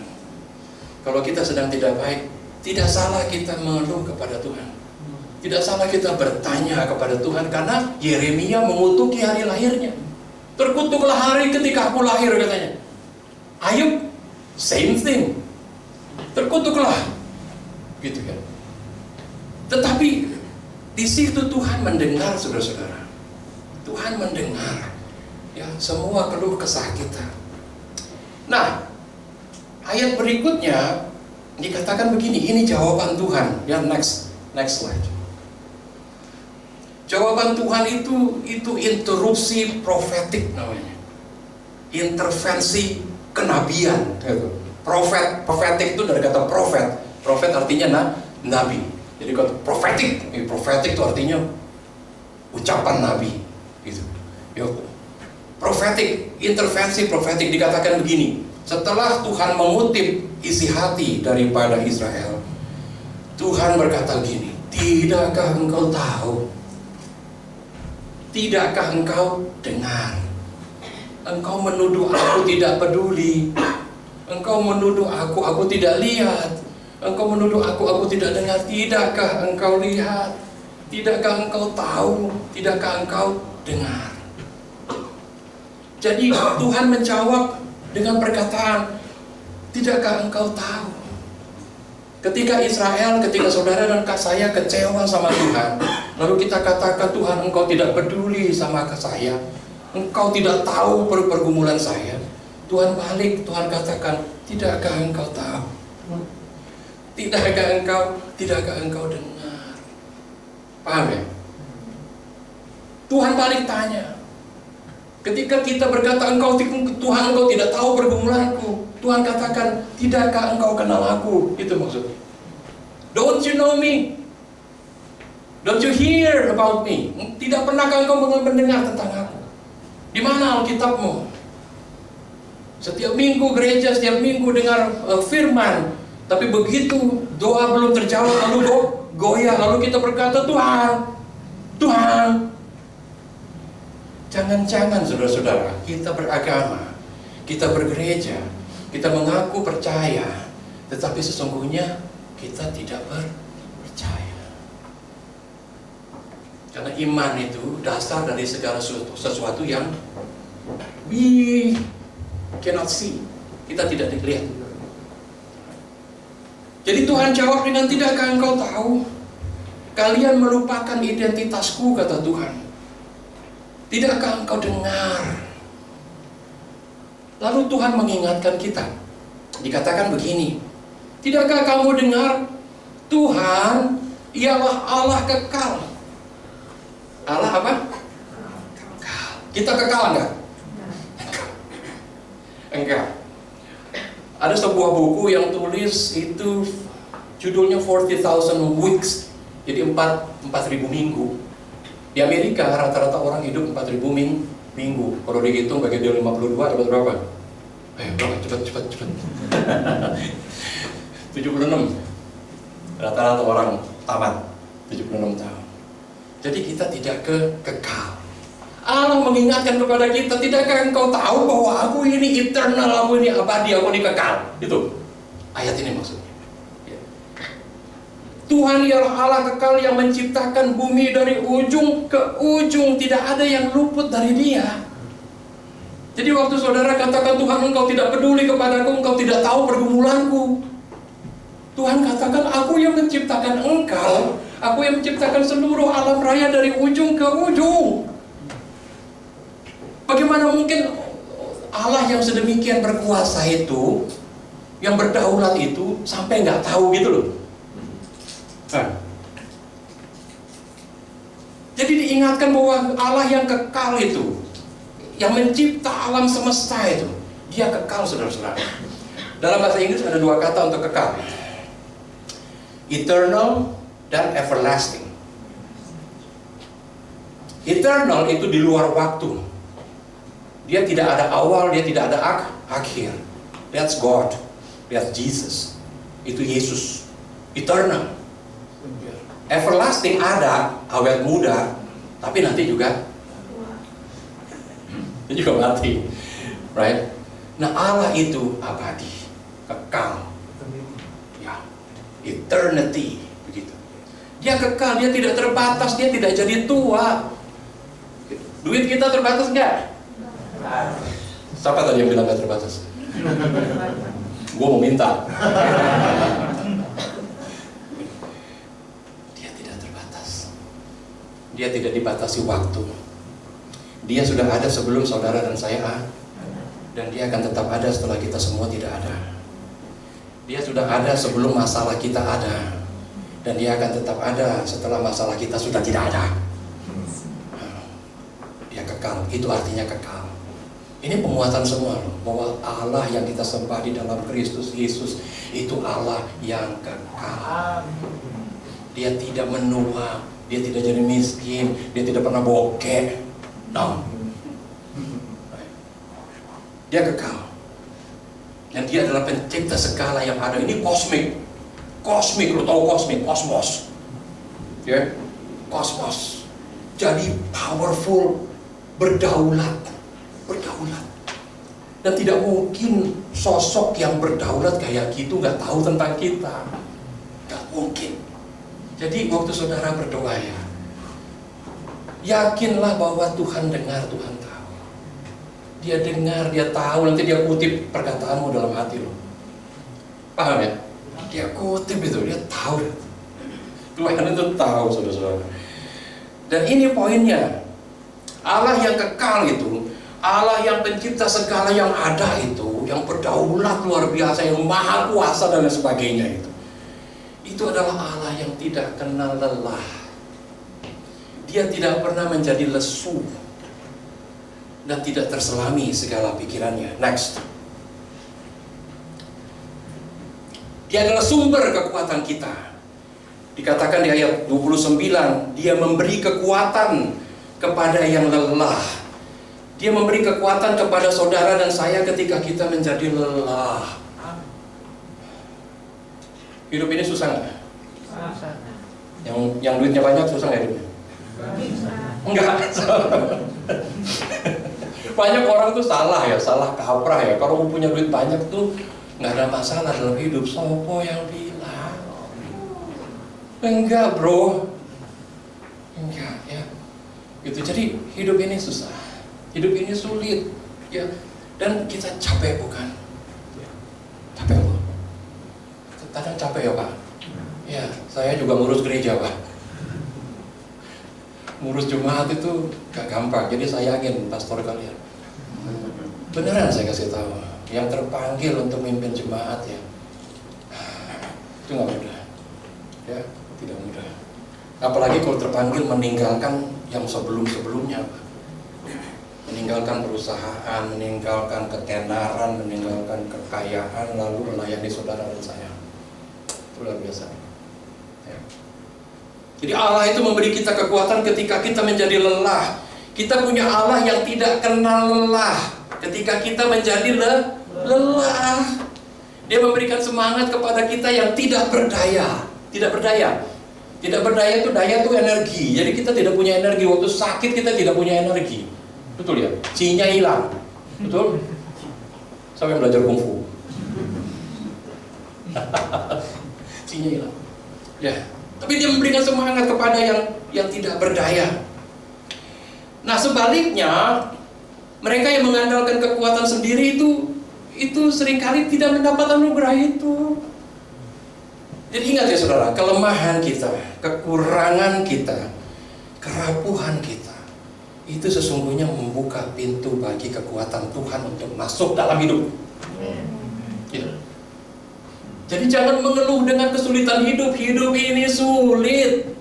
Kalau kita sedang tidak baik, tidak salah kita mengeluh kepada Tuhan. Tidak salah kita bertanya kepada Tuhan, karena Yeremia mengutuki hari lahirnya. Terkutuklah hari ketika aku lahir, katanya. Ayub, same thing. Terkutuklah, gitu kan. Tetapi di situ Tuhan mendengar, saudara-saudara. Tuhan mendengar ya semua keluh kesah kita. Nah, ayat berikutnya dikatakan begini, ini jawaban Tuhan. Ya, next slide. Jawaban Tuhan itu interupsi profetik namanya. Intervensi kenabian. Profetik itu dari kata profet. Profet artinya nabi. Jadi kata profetik itu artinya ucapan nabi. Gitu. Profetik, intervensi profetik dikatakan begini. Setelah Tuhan mengutip isi hati daripada Israel, Tuhan berkata begini, tidakkah engkau tahu? Tidakkah engkau dengar? Engkau menuduh aku tidak peduli. Engkau menuduh aku tidak lihat. Engkau menuduh aku tidak dengar. Tidakkah engkau lihat? Tidakkah engkau tahu? Tidakkah engkau dengar? Jadi Tuhan menjawab dengan perkataan, tidakkah engkau tahu? Ketika saudara dan saya kecewa sama Tuhan, lalu kita katakan, Tuhan engkau tidak peduli sama saya, engkau tidak tahu pergumulan saya. Tuhan balik, Tuhan katakan, tidakkah engkau tahu? Tidakkah engkau dengar? Paham ya? Tuhan balik tanya. Ketika kita berkata, Tuhan engkau tidak tahu pergumulanku, Tuhan katakan, tidakkah engkau kenal aku? Itu maksudnya. Don't you know me? Don't you hear about me? Tidak pernahkah engkau mendengar tentang aku? Di mana Alkitabmu? Setiap minggu gereja, setiap minggu dengar firman, tapi begitu doa belum terjawab, lalu goyah, lalu kita berkata, Tuhan. Jangan-jangan saudara-saudara, kita beragama, kita bergereja, kita mengaku percaya, tetapi sesungguhnya kita tidak percaya. Karena iman itu dasar dari segala sesuatu yang we cannot see, kita tidak lihat. Jadi Tuhan jawab dengan, tidakkah engkau tahu? Kalian melupakan identitasku, kata Tuhan. Tidakkah engkau dengar? Lalu Tuhan mengingatkan kita. Dikatakan begini, tidakkah kamu dengar? Tuhan ialah Allah kekal. Allah apa? Kekal. Kita kekal enggak? Enggak. Ada sebuah buku yang tulis itu judulnya 40,000 weeks. Jadi 4.000 minggu. Di Amerika rata-rata orang hidup 4.000 minggu. Kalau dihitung bagi dia 52 dapat berapa? Cepat. 76. Rata-rata orang tamat 76 tahun. Jadi kita tidak kekal. Allah mengingatkan kepada kita, tidakkah engkau tahu bahwa aku ini eternal, aku ini abadi, aku ini kekal. Itu ayat ini maksudnya. Tuhan ialah Allah kekal yang menciptakan bumi dari ujung ke ujung, tidak ada yang luput dari Dia. Jadi waktu saudara katakan, Tuhan engkau tidak peduli kepadaku, engkau tidak tahu pergumulanku, Tuhan katakan, aku yang menciptakan engkau, aku yang menciptakan seluruh alam raya dari ujung ke ujung. Bagaimana mungkin Allah yang sedemikian berkuasa itu, yang berdaulat itu, sampai nggak tahu gitu loh. Jadi diingatkan bahwa Allah yang kekal itu, yang mencipta alam semesta itu, Dia kekal, saudara-saudara. Dalam bahasa Inggris ada dua kata untuk kekal, eternal dan everlasting. Eternal itu di luar waktu. Dia tidak ada awal, dia tidak ada akhir. That's God. That's Jesus. Itu Yesus. Eternal. Everlasting ada, awet muda, tapi nanti juga dia juga mati. Right? Nah, Allah itu abadi, kekal. Ya, eternity begitu. Dia kekal, dia tidak terbatas, dia tidak jadi tua. Duit kita terbatas enggak? Siapa tadi yang bilang enggak terbatas? Gue mau minta. Dia tidak terbatas. Dia tidak dibatasi waktu. Dia sudah ada sebelum saudara dan saya ada. Dan dia akan tetap ada setelah kita semua tidak ada. Dia sudah ada sebelum masalah kita ada. Dan dia akan tetap ada setelah masalah kita sudah tidak ada. Dia kekal, itu artinya kekal. Ini penguatan semua loh, bahwa Allah yang kita sembah di dalam Kristus Yesus itu Allah yang kekal. Dia tidak menua, dia tidak jadi miskin, dia tidak pernah bokeh. No. Dia kekal. Dan dia adalah pencipta segala yang ada. Ini kosmik. Kosmik, lo tahu kosmik, kosmos. Ya, kosmos. Jadi powerful, berdaulat. Dan tidak mungkin sosok yang berdaulat kayak gitu nggak tahu tentang kita. Nggak mungkin. Jadi waktu saudara berdoa ya, yakinlah bahwa Tuhan dengar, Tuhan tahu. Dia dengar, dia tahu, nanti dia kutip perkataanmu dalam hati lo. Paham ya? Dia kutip itu, dia tahu. Tuhan itu tahu, saudara-saudara. Dan ini poinnya. Allah yang kekal itu, Allah yang pencipta segala yang ada itu, yang berdaulat luar biasa, yang maha kuasa dan sebagainya itu adalah Allah yang tidak kenal lelah. Dia tidak pernah menjadi lesu dan tidak terselami segala pikirannya. Next. Dia adalah sumber kekuatan kita. Dikatakan di ayat 29, dia memberi kekuatan kepada yang lelah. Dia memberi kekuatan kepada saudara dan saya ketika kita menjadi lelah. Hidup ini susah nggak? Yang duitnya banyak susah nggak hidupnya? Enggak. Banyak orang tuh salah kaprah ya. Kalau punya duit banyak tuh nggak ada masalah dalam hidup. Sopo yang bilang? Enggak bro. Enggak ya. Gitu. Jadi hidup ini susah. Hidup ini sulit, ya, dan kita capek bukan? Capek loh. Kadang capek ya Pak. Ya, saya juga ngurus gereja Pak. Ngurus jemaat itu gak gampang. Jadi sayangin pastor kalian. Beneran saya kasih tahu. Yang terpanggil untuk memimpin jemaat ya, itu nggak mudah. Ya, tidak mudah. Apalagi kalau terpanggil meninggalkan yang sebelum-sebelumnya Pak. Meninggalkan perusahaan, meninggalkan ketenaran, meninggalkan kekayaan, lalu melayani saudara dan saya. Itu luar biasa. Ya. Jadi Allah itu memberi kita kekuatan ketika kita menjadi lelah. Kita punya Allah yang tidak kenal lelah. Ketika kita menjadi lelah, Dia memberikan semangat kepada kita yang tidak berdaya. Tidak berdaya. Tidak berdaya itu, daya itu energi. Jadi kita tidak punya energi. Waktu sakit kita tidak punya energi. Betul ya? Ci-nya hilang. Betul? Siapa yang belajar kungfu? Ci-nya hilang. Ya. Tapi dia memberikan semangat kepada yang tidak berdaya. Nah sebaliknya, mereka yang mengandalkan kekuatan sendiri itu seringkali tidak mendapat anugerah itu. Jadi ingat ya saudara, kelemahan kita, kekurangan kita, kerapuhan kita, itu sesungguhnya membuka pintu bagi kekuatan Tuhan untuk masuk dalam hidup. Ya. Jadi jangan mengeluh dengan kesulitan hidup. Hidup ini sulit.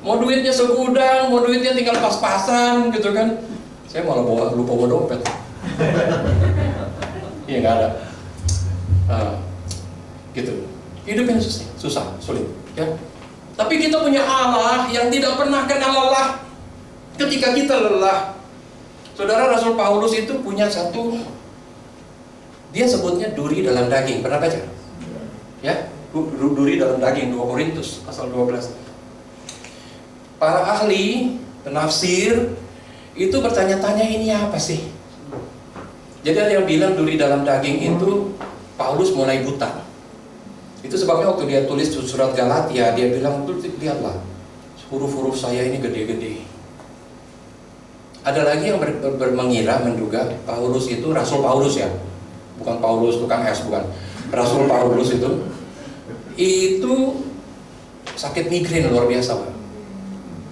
Mau duitnya segudang, mau duitnya tinggal pas-pasan gitu kan. Saya malah lupa bawa dompet. Iya nggak ada. Gitu. Hidup ini susah, sulit. Ya. Tapi kita punya Allah yang tidak pernah kenal lelah. Ketika kita lelah, Saudara, Rasul Paulus itu punya satu, dia sebutnya duri dalam daging. Pernah baca? Ya, duri dalam daging, 2 Korintus pasal 12. Para ahli penafsir itu bertanya-tanya, ini apa sih? Jadi ada yang bilang duri dalam daging itu Paulus mulai buta. Itu sebabnya waktu dia tulis surat Galatia, dia bilang, lihatlah, huruf-huruf saya ini gede-gede. Ada lagi yang mengira, menduga Paulus itu Rasul Paulus ya, bukan Paulus tukang es, bukan. Rasul Paulus itu sakit migrain luar biasa, Pak.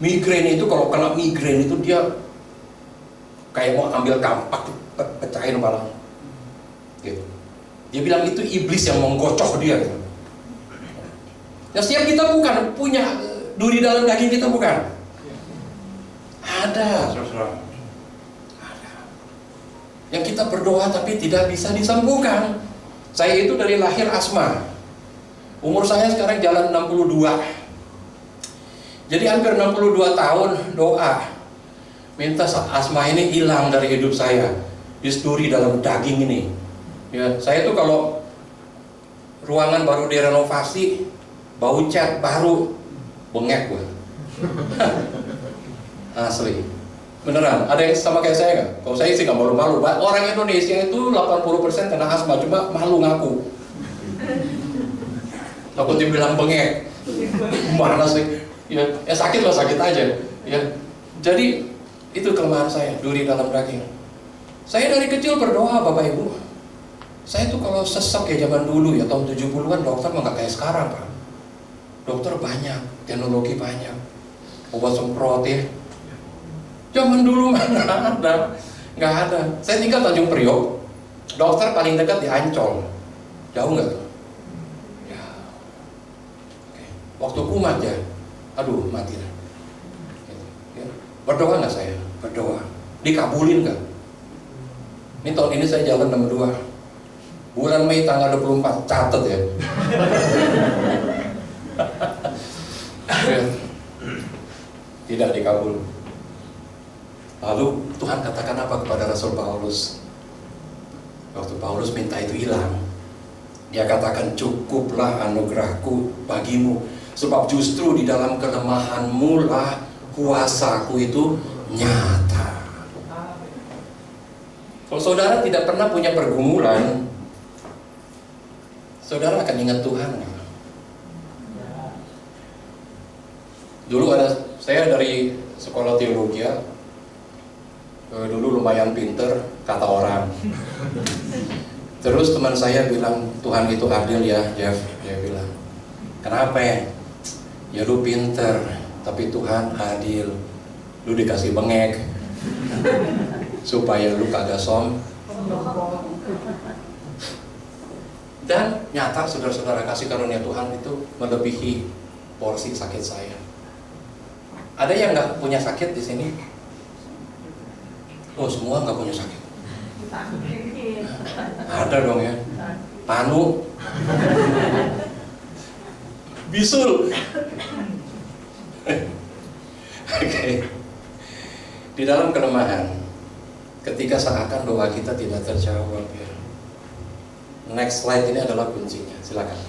Migrain itu, kalau kena migrain itu dia kayak mau ambil kampak, pecahin kepala. Gitu. Dia bilang itu iblis yang menggocok dia. Gitu. Nah, setiap kita bukan punya duri dalam daging kita, bukan? Ada, saudara. Ada. Yang kita berdoa tapi tidak bisa disembuhkan. Saya itu dari lahir asma. Umur saya sekarang jalan 62. Jadi hampir 62 tahun doa. Minta asma ini hilang dari hidup saya. Duri dalam daging ini. Ya, saya tuh kalau ruangan baru direnovasi, bau cat baru, bengek gue. Asli. Beneran, ada yang sama kayak saya nggak? Kalau saya sih nggak malu-malu. Orang Indonesia itu 80% kena asma, cuma malu ngaku. Takut dibilang bengek. Mana sih? Ya sakit lah, sakit aja. Ya. Jadi itu kelemahan saya, duri dalam daging. Saya dari kecil berdoa, Bapak Ibu. Saya tuh kalau sesek ya zaman dulu ya, tahun 70-an, dokter nggak kayak sekarang, Pak. Dokter banyak, teknologi banyak, obat semprot ya. Zaman dulu mana ada, nggak ada. Saya tinggal Tanjung Priok, dokter paling dekat di Ancol, jauh nggak tuh? Ya. Oke. Waktu kumat ya, aduh mati lah. Ya. Berdoa nggak saya? Berdoa, dikabulin nggak? Ini tahun ini saya jalan 62, bulan Mei tanggal 24, catat ya. Tidak dikabul. Lalu Tuhan katakan apa kepada Rasul Paulus? Waktu Paulus minta itu hilang, dia katakan, cukuplah anugerahku bagimu, sebab justru di dalam kelemahanmu lah kuasaku itu nyata. Kalau saudara tidak pernah punya pergumulan, saudara akan ingat Tuhan. Dulu saya dari sekolah teologi ya, dulu lumayan pinter kata orang. Terus teman saya bilang, Tuhan itu adil ya, Jeff. Dia bilang, kenapa ya? Ya lu pinter, tapi Tuhan adil. Lu dikasih bengek supaya lu kagak Dan nyata saudara-saudara, kasih karunia Tuhan itu melebihi porsi sakit saya. Ada yang nggak punya sakit di sini? Oh, semua nggak punya sakit. Ada dong ya. Panu, bisul. Oke. Di dalam kelemahan, ketika seakan doa kita tidak terjawab ya. Next slide ini adalah kuncinya. Silakan.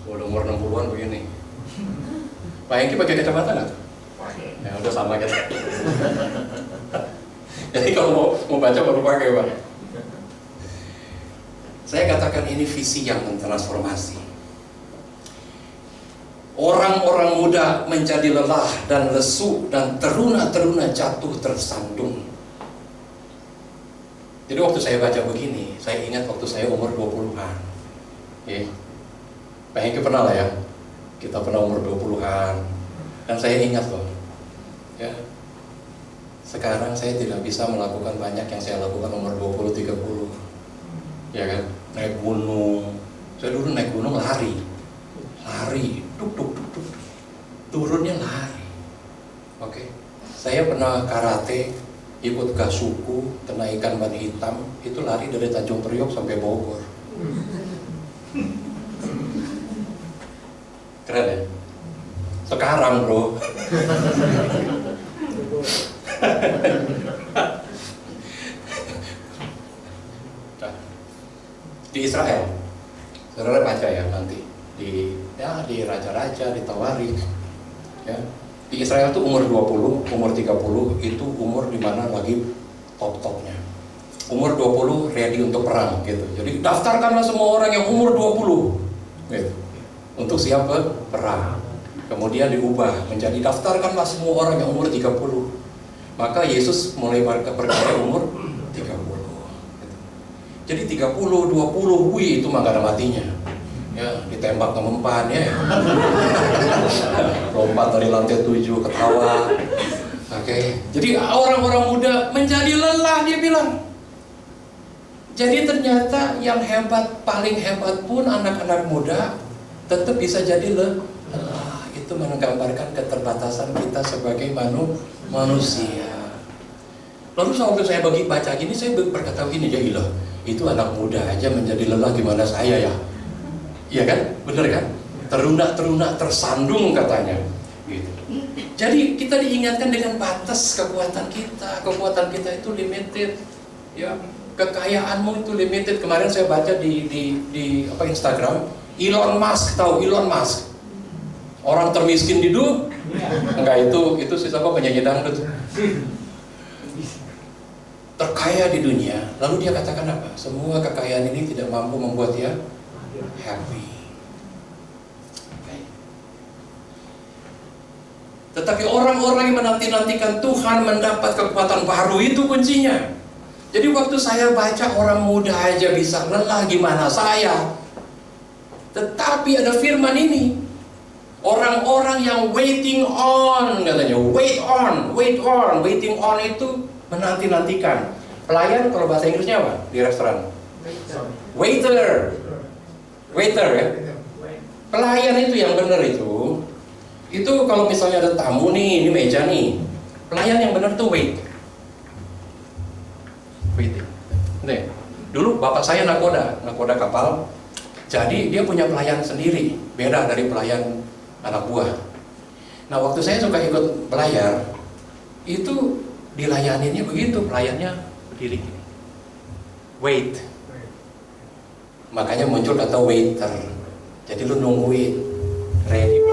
Udah umur 60-an begini. Pak Hengki pakai kacamata nggak? Ya udah sama kita. Jadi kalau mau baca baru pakai, Pak. Saya katakan ini visi yang mentransformasi. Orang-orang muda menjadi lelah dan lesu, dan teruna-teruna jatuh tersandung. Jadi waktu saya baca begini, saya ingat waktu saya umur 20-an. Ya. Pak Hengki pernah lah ya, kita pernah umur 20-an. Dan saya ingat loh, ya, sekarang saya tidak bisa melakukan banyak yang saya lakukan umur 20-30. Ya kan, naik gunung. Saya dulu naik gunung lari, duk, turunnya lari. Oke. Saya pernah karate, ikut gasuku, kena ikan ban hitam, itu lari dari Tanjung Priok sampai Bogor. Keren ya? Sekarang bro, Di Israel, saudara baca ya nanti di raja-raja, di Tawarikh, ya. Di Israel tuh umur 20, umur 30 itu umur dimana lagi top-topnya. Umur 20 ready untuk perang gitu. Jadi daftarkanlah semua orang yang umur 20 gitu, untuk siap perang. Kemudian diubah menjadi daftarkanlah semua orang yang umur 30. Maka Yesus mulai percaya umur 30 gitu. Jadi 30, 20, wih itu mah gak ada matinya. Ya, ditembak mempan ya. Lompat dari lantai 7 ketawa. Oke. Jadi orang-orang muda menjadi lelah, dia bilang. Jadi ternyata yang hebat, paling hebat pun anak-anak muda tetap bisa jadi lelah. Itu menggambarkan keterbatasan kita sebagai manusia. Lalu waktu saya baca gini, saya berkata gini, ya ilah, itu anak muda aja menjadi lelah, gimana saya ya? Iya kan? Bener kan? Terunak, tersandung katanya gitu. Jadi kita diingatkan dengan batas kekuatan kita. Kekuatan kita itu limited. Ya, kekayaanmu itu limited. Kemarin saya baca di Instagram, Elon Musk, tahu Elon Musk? Orang termiskin di dunia. Enggak, itu siapa penyanyi dangdut. Terkaya di dunia. Lalu dia katakan apa? Semua kekayaan ini tidak mampu membuat dia happy. Okay. Tetapi orang-orang yang menanti-nantikan Tuhan mendapat kekuatan baru, itu kuncinya. Jadi waktu saya baca orang muda aja bisa lelah, gimana saya? Tetapi ada firman ini, orang-orang yang waiting on, katanya waiting on itu menanti-nantikan. Pelayan kalau bahasa Inggrisnya apa di restoran? Waiter ya. Pelayan itu yang benar itu kalau misalnya ada tamu nih, ini meja nih, pelayan yang benar tuh waiting. Nih, dulu bapak saya nakoda kapal, jadi dia punya pelayan sendiri, beda dari pelayan anak buah. Nah waktu saya suka ikut belayar, itu dilayaninnya begitu, pelayannya berdiri gini, wait. Makanya muncul kata waiter. Jadi lu nungguin, ready.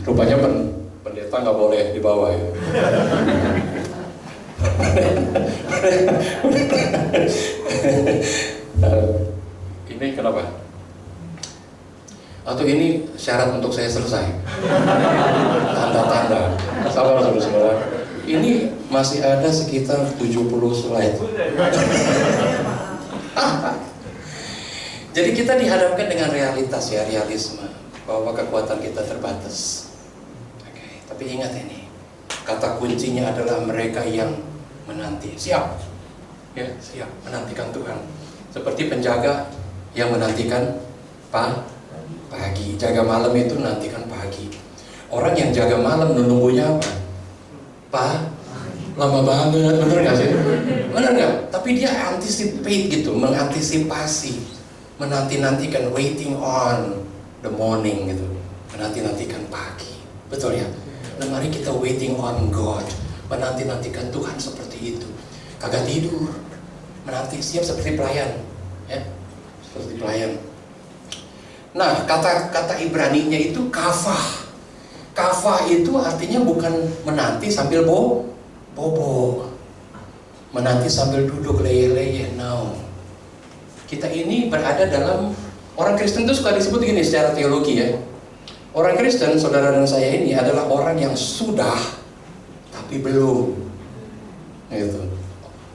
Rupanya pendeta nggak boleh dibawa ya. Ini kenapa? Atau ini syarat untuk saya selesai? Tanda-tanda. Sabar saudara-saudara. Ini masih ada sekitar 70 slide. Jadi kita dihadapkan dengan realitas ya, realisme bahwa kekuatan kita terbatas. Oke, tapi ingat ini, kata kuncinya adalah mereka yang menanti, siap, ya, siap menantikan Tuhan. Seperti penjaga yang menantikan pagi, jaga malam itu menantikan pagi. Orang yang jaga malam nunggunya apa? Lama banget, bener nggak sih? Bener nggak? Tapi dia anticipate gitu, mengantisipasi, menanti-nantikan, waiting on the morning gitu, menanti-nantikan pagi, betul ya? Nah mari kita waiting on God, menanti-nantikan Tuhan seperti itu, kagak tidur, menanti, siap seperti pelayan, ya, seperti pelayan. Nah kata Ibrani-nya itu kafah. Kafah itu artinya bukan menanti sambil bobo, menanti sambil duduk leyeh-leyeh. No. Kita ini berada dalam, orang Kristen itu suka disebut gini secara teologi ya. Orang Kristen, saudara dan saya ini adalah orang yang sudah tapi belum. Gitu.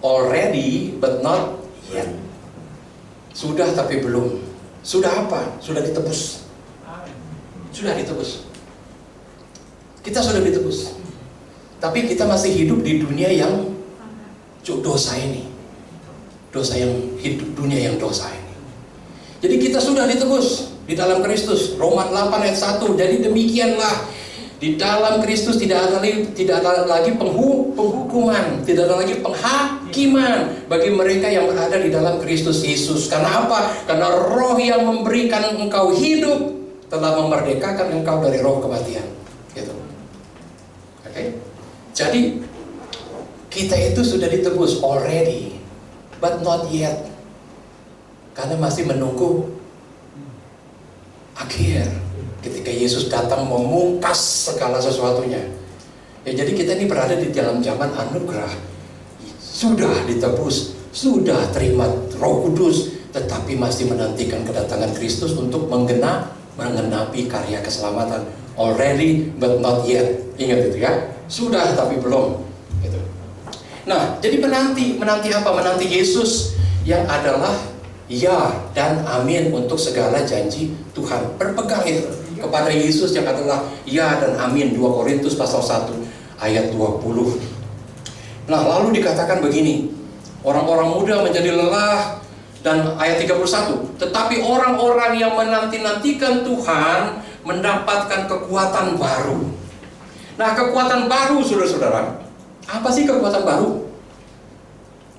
Already but not yet. Sudah tapi belum. Sudah apa? Sudah ditebus. Sudah ditebus. Kita sudah ditebus. Tapi kita masih hidup di dunia yang dosa ini. Dosa yang hidup, dunia yang dosa ini. Jadi kita sudah ditebus di dalam Kristus. Roma 8 ayat 1. Jadi demikianlah, di dalam Kristus tidak ada lagi penghukuman, tidak ada lagi penghakiman bagi mereka yang berada di dalam Kristus Yesus. Karena apa? Karena Roh yang memberikan engkau hidup telah memerdekakan engkau dari roh kematian. Gitu. Oke? Jadi kita itu sudah ditebus already, but not yet. Karena masih menunggu akhir. Ketika Yesus datang memungkas segala sesuatunya. Ya, jadi kita ini berada di dalam zaman anugerah. Sudah ditebus, sudah terima Roh Kudus, tetapi masih menantikan kedatangan Kristus untuk mengenapi karya keselamatan. Already but not yet. Ingat itu ya. Sudah tapi belum. Gitu. Nah, jadi menanti apa? Menanti Yesus yang adalah ya dan amin untuk segala janji Tuhan. Berpegang itu kepada Yesus yang adalah ya dan amin. 2 Korintus pasal 1 ayat 20. Nah, lalu dikatakan begini, orang-orang muda menjadi lelah, dan ayat 31, tetapi orang-orang yang menanti-nantikan Tuhan mendapatkan kekuatan baru. Nah, kekuatan baru, saudara-saudara, apa sih kekuatan baru?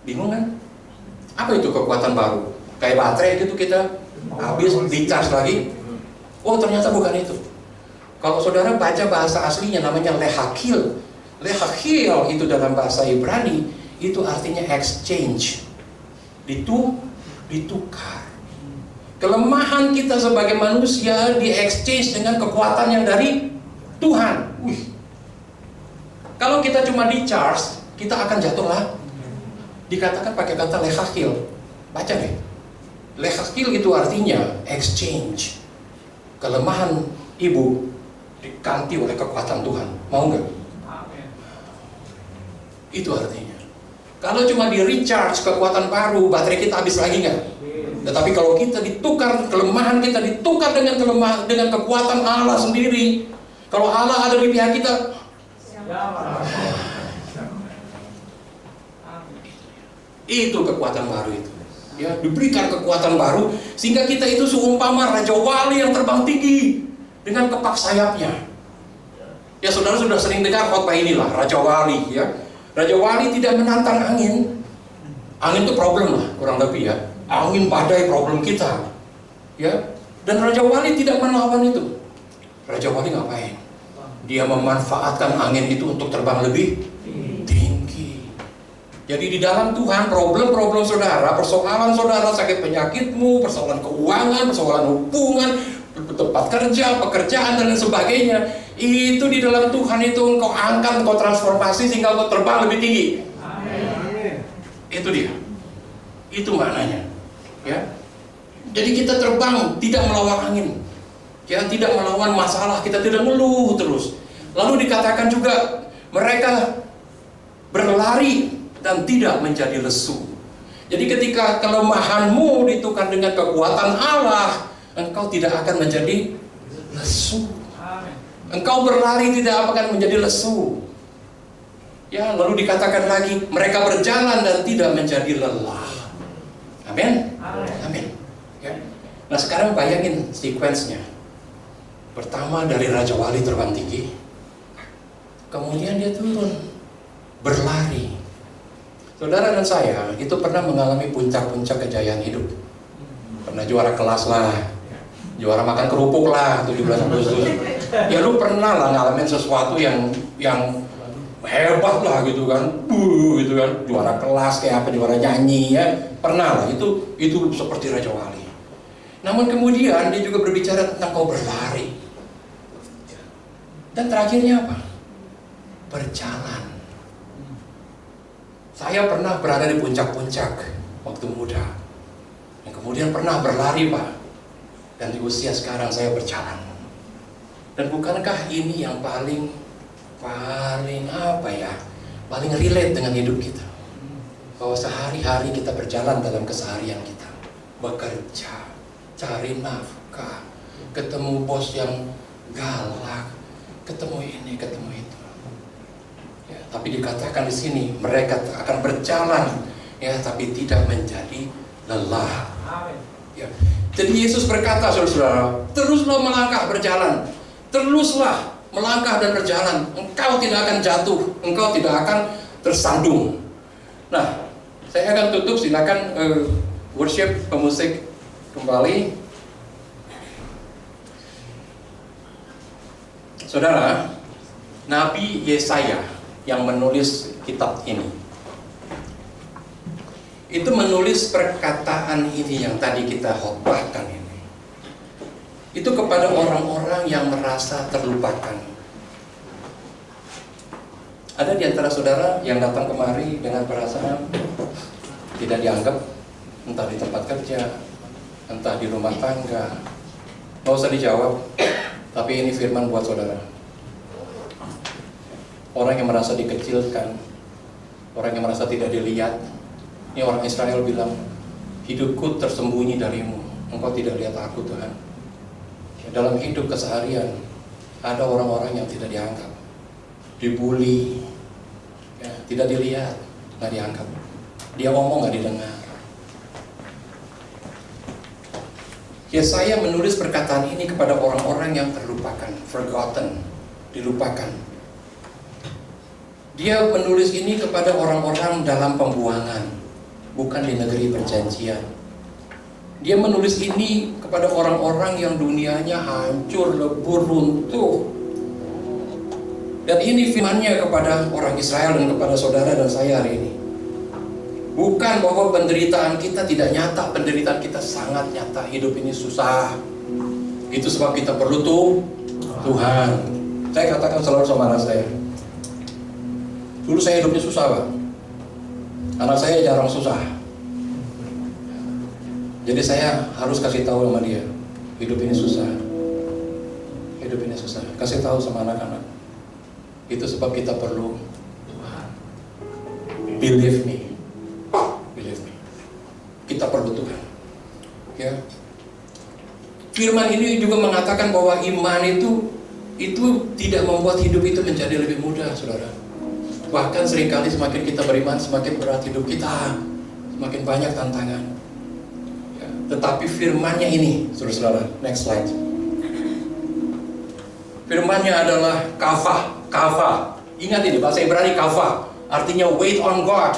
Bingung kan? Apa itu kekuatan baru? Kayak baterai gitu, kita habis di-charge lagi. Oh, ternyata bukan itu. Kalau saudara baca bahasa aslinya namanya lehakil. Lehakil itu dalam bahasa Ibrani itu artinya exchange. Ditukar. Kelemahan kita sebagai manusia di-exchange dengan kekuatan yang dari Tuhan. Kalau kita cuma di-charge, kita akan jatuh lah. Dikatakan pakai kata lehakil. Baca deh. Lehakil itu artinya exchange. Kelemahan ibu diganti oleh kekuatan Tuhan. Mau nggak? Itu artinya. Kalau cuma di recharge kekuatan baru, baterai kita habis lagi nggak? Tetapi kalau kita ditukar, kelemahan kita ditukar dengan kekuatan Allah sendiri. Kalau Allah ada di pihak kita, itu kekuatan baru itu. Ya, diberikan kekuatan baru sehingga kita itu seumpama raja wali yang terbang tinggi dengan kepak sayapnya. Ya, saudara sudah sering dengar khotbah inilah, raja wali ya. Raja wali tidak menantang angin. Angin itu problem lah, kurang lebih ya. Angin badai problem kita. Ya. Dan raja wali tidak melawan itu. Raja wali ngapain? Dia memanfaatkan angin itu untuk terbang lebih tinggi. Jadi di dalam Tuhan problem-problem saudara, persoalan saudara, sakit penyakitmu, persoalan keuangan, persoalan hubungan, tempat kerja, pekerjaan dan lain sebagainya, itu di dalam Tuhan itu engkau angkat, engkau transformasi sehingga engkau terbang lebih tinggi. Amin. Itu dia. Itu maknanya. Ya. Jadi kita terbang tidak melawan angin. Ya, tidak melawan masalah, kita tidak ngeluh terus. Lalu dikatakan juga mereka berlari dan tidak menjadi lesu. Jadi ketika kelemahanmu ditukar dengan kekuatan Allah, engkau tidak akan menjadi lesu. Engkau berlari tidak akan menjadi lesu. Ya, lalu dikatakan lagi, mereka berjalan dan tidak menjadi lelah. Amin. Amin. Ya. Nah, sekarang bayangin sequence-nya. Pertama dari Raja Wali terbang tinggi, kemudian dia turun, berlari. Saudara dan saya itu pernah mengalami puncak-puncak kejayaan hidup. Pernah juara kelas lah, juara makan kerupuk lah 17 Agustus. Ya lu pernah lah ngalamin sesuatu yang hebat lah gitu kan, gitu kan, juara kelas kayak apa, juara nyanyi ya, pernah lah, itu seperti Raja Wali. Namun kemudian dia juga berbicara tentang kau berlari. Dan terakhirnya apa? Berjalan. Saya pernah berada di puncak-puncak waktu muda, dan kemudian pernah berlari Pak. Dan di usia sekarang saya berjalan. Dan bukankah ini yang paling apa ya, paling relate dengan hidup kita, bahwa sehari-hari kita berjalan dalam keseharian kita, bekerja, cari nafkah, ketemu bos yang galak, ketemu ini, ketemu itu. Ya, tapi dikatakan di sini mereka akan berjalan, ya, tapi tidak menjadi lelah. Ya. Jadi Yesus berkata, saudara, teruslah melangkah berjalan, teruslah melangkah dan berjalan. Engkau tidak akan jatuh, engkau tidak akan tersandung. Nah, saya akan tutup, silakan worship pemusik kembali. Saudara, Nabi Yesaya yang menulis kitab ini, itu menulis perkataan ini yang tadi kita khotbahkan ini. Itu kepada orang-orang yang merasa terlupakan. Ada di antara saudara yang datang kemari dengan perasaan tidak dianggap, entah di tempat kerja, entah di rumah tangga. Nggak usah dijawab, tapi ini firman buat saudara. Orang yang merasa dikecilkan, orang yang merasa tidak dilihat. Ini orang Israel bilang, hidupku tersembunyi darimu, engkau tidak lihat aku Tuhan. Dalam hidup keseharian, ada orang-orang yang tidak dianggap, dibully, ya, tidak dilihat, nggak dianggap. Dia ngomong nggak didengar. Yesaya menulis perkataan ini kepada orang-orang yang terlupakan, forgotten, dilupakan. Dia menulis ini kepada orang-orang dalam pembuangan, bukan di negeri perjanjian. Dia menulis ini kepada orang-orang yang dunianya hancur, lebur, runtuh. Dan ini firman-Nya kepada orang Israel dan kepada saudara dan saya hari ini. Bukan bahwa penderitaan kita tidak nyata, penderitaan kita sangat nyata. Hidup ini susah. Itu sebab kita perlu Tuhan. Saya katakan selalu sama anak saya. Dulu saya hidupnya susah, Pak. Anak saya jarang susah. Jadi saya harus kasih tahu sama dia, hidup ini susah. Hidup ini susah. Kasih tahu sama anak-anak. Itu sebab kita perlu Tuhan. Believe me. Believe me. Kita perlu Tuhan. Ya. Firman ini juga mengatakan bahwa iman itu tidak membuat hidup itu menjadi lebih mudah, saudara. Bahkan seringkali semakin kita beriman, semakin berat hidup kita, semakin banyak tantangan. Ya. Tetapi firman-Nya ini, saudara-saudara, next slide. Firman-Nya adalah kafah. Ingat ini, bahasa Ibrani kafah, artinya wait on God.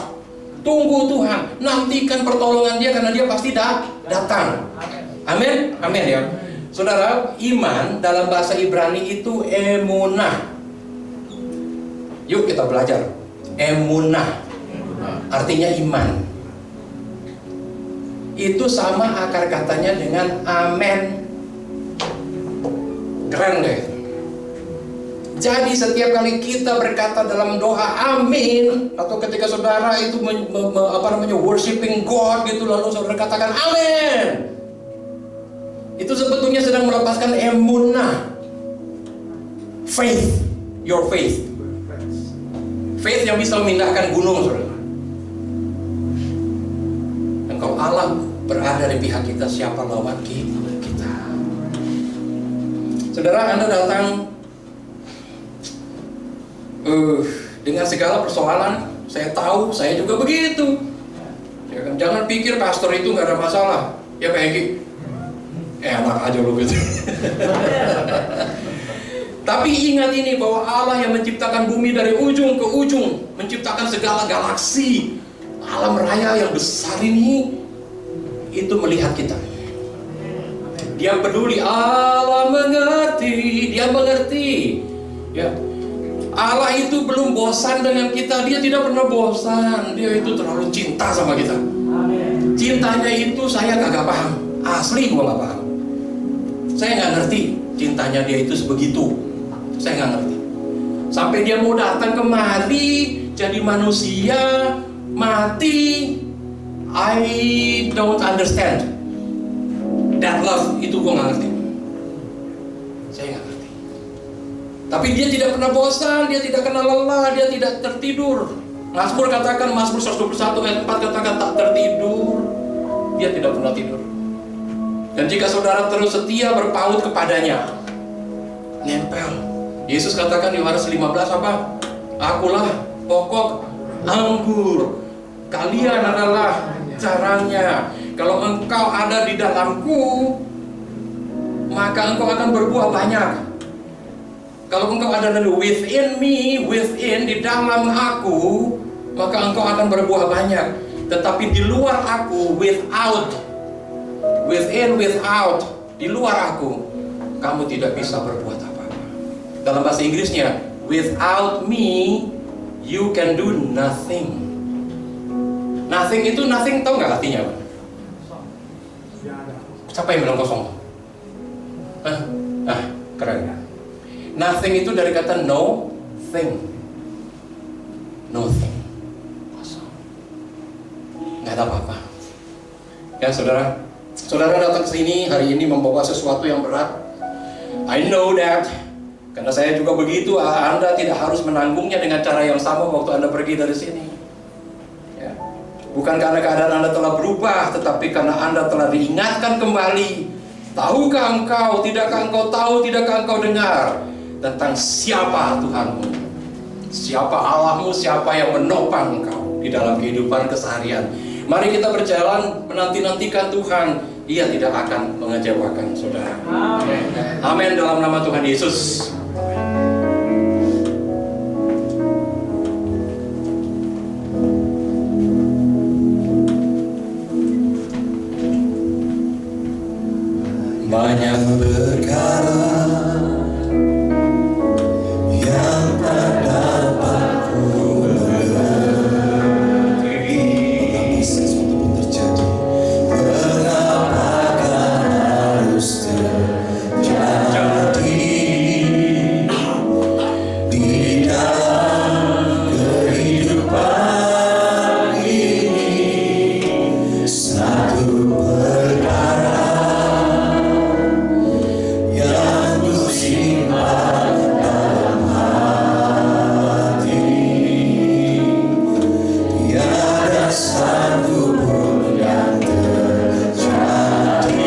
Tunggu Tuhan, nantikan pertolongan Dia karena Dia pasti datang. Amin, amin ya. Saudara, iman dalam bahasa Ibrani itu emunah. Yuk kita belajar. Emunah artinya iman. Itu sama akar katanya dengan amen. Keren deh. Jadi setiap kali kita berkata dalam doa amin, atau ketika saudara itu worshiping God gitu, lalu saudara katakan amin, itu sebetulnya sedang melepaskan emunah, faith, your faith. Faith yang bisa memindahkan gunung, saudara. Dan kalau Allah berada di pihak kita, siapa lawan kita? Saudara, Anda datang dengan segala persoalan. Saya tahu, saya juga begitu. Ya kan? Jangan pikir pastor itu nggak ada masalah. Ya Pak Egi, enak aja lo gitu. Tapi ingat ini, bahwa Allah yang menciptakan bumi dari ujung ke ujung, menciptakan segala galaksi, alam raya yang besar ini, itu melihat kita. Dia peduli, Allah mengerti, Dia mengerti. Ya. Allah itu belum bosan dengan kita, Dia tidak pernah bosan. Dia itu terlalu cinta sama kita. Cintanya itu saya kagak paham, asli gua gak paham. Saya gak ngerti cintanya Dia itu sebegitu. Saya nggak ngerti. Sampai Dia mau datang kemari, jadi manusia, mati. I don't understand. That love itu gue nggak ngerti. Saya nggak ngerti. Tapi Dia tidak pernah bosan, Dia tidak kenal lelah, Dia tidak tertidur. Mazmur katakan, Mazmur 121 ayat 4 katakan tak tertidur. Dia tidak pernah tidur. Dan jika saudara terus setia berpaut kepadanya, nempel. Yesus katakan di Yohanes 15 apa? Akulah pokok anggur, kalian adalah caranya. Kalau engkau ada di dalamku, maka engkau akan berbuah banyak. Kalau engkau ada within me, within, di dalam aku, maka engkau akan berbuah banyak. Tetapi di luar aku, without, within, without, di luar aku, kamu tidak bisa berbuat apa-apa. Dalam bahasa Inggrisnya, without me, you can do nothing. Nothing itu, nothing tahu nggak artinya apa? Siapa yang bilang kosong? Keren. Nothing itu dari kata no thing. Nothing. Kosong. Nggak ada apa-apa. Ya saudara, saudara datang ke sini hari ini membawa sesuatu yang berat. I know that. Karena saya juga begitu. Anda tidak harus menanggungnya dengan cara yang sama waktu Anda pergi dari sini. Ya. Bukan karena keadaan Anda telah berubah, tetapi karena Anda telah diingatkan kembali. Tahukah engkau, tidakkah engkau tahu, tidakkah engkau dengar tentang siapa Tuhanmu, siapa Allahmu, siapa yang menopang engkau di dalam kehidupan keseharian. Mari kita berjalan menanti-nantikan Tuhan. Ia tidak akan mengecewakan saudara. Amin dalam nama Tuhan Yesus. Banyak perkara yang tak dapat ku mengerti. Mengapa sesuatu pun terjadi? Mengapakah harus terjadi di dalam kehidupan ini? Satu perkara yang kusimpan dalam hati, tiada satu pun yang terjadi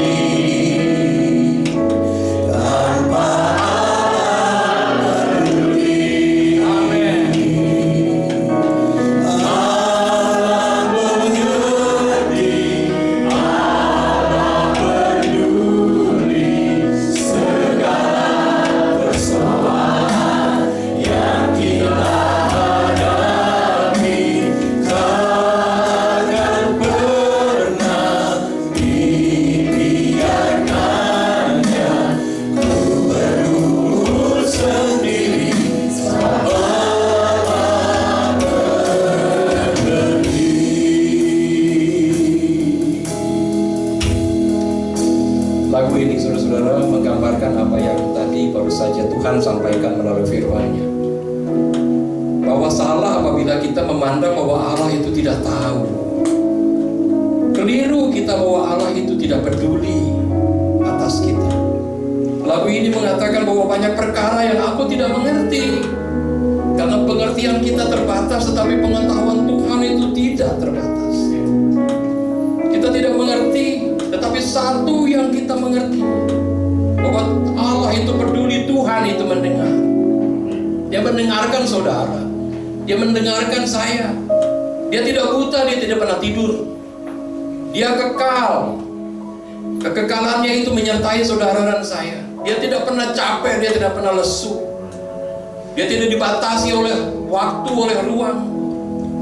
tanpa Allah peduli. Amin. Allah mengerti, Allah peduli segala persoalan yang kita hadapi. Takkan pernah dibiarkannya ku berumur sendiri. Allah peduli. Lagu ini saudara-saudara menggambarkan apa yang tadi baru saja Tuhan sampaikan melalui firman-Nya. Bahwa salah apabila kita memandang bahwa Allah itu tidak tahu. Keliru kita bahwa Allah itu tidak peduli atas kita. Lagu ini mengatakan bahwa banyak perkara yang aku tidak mengerti. Karena pengertian kita terbatas, tetapi pengetahuan Tuhan itu tidak terbatas. Kita tidak mengerti, tetapi satu yang kita mengerti, bahwa Allah itu peduli, Tuhan itu mendengar. Dia mendengarkan saudara, Dia mendengarkan saya. Dia tidak buta, Dia tidak pernah tidur. Dia kekal. Kekekalannya itu menyertai saudara dan saya. Dia tidak pernah capek, Dia tidak pernah lesu. Dia tidak dibatasi oleh waktu, oleh ruang.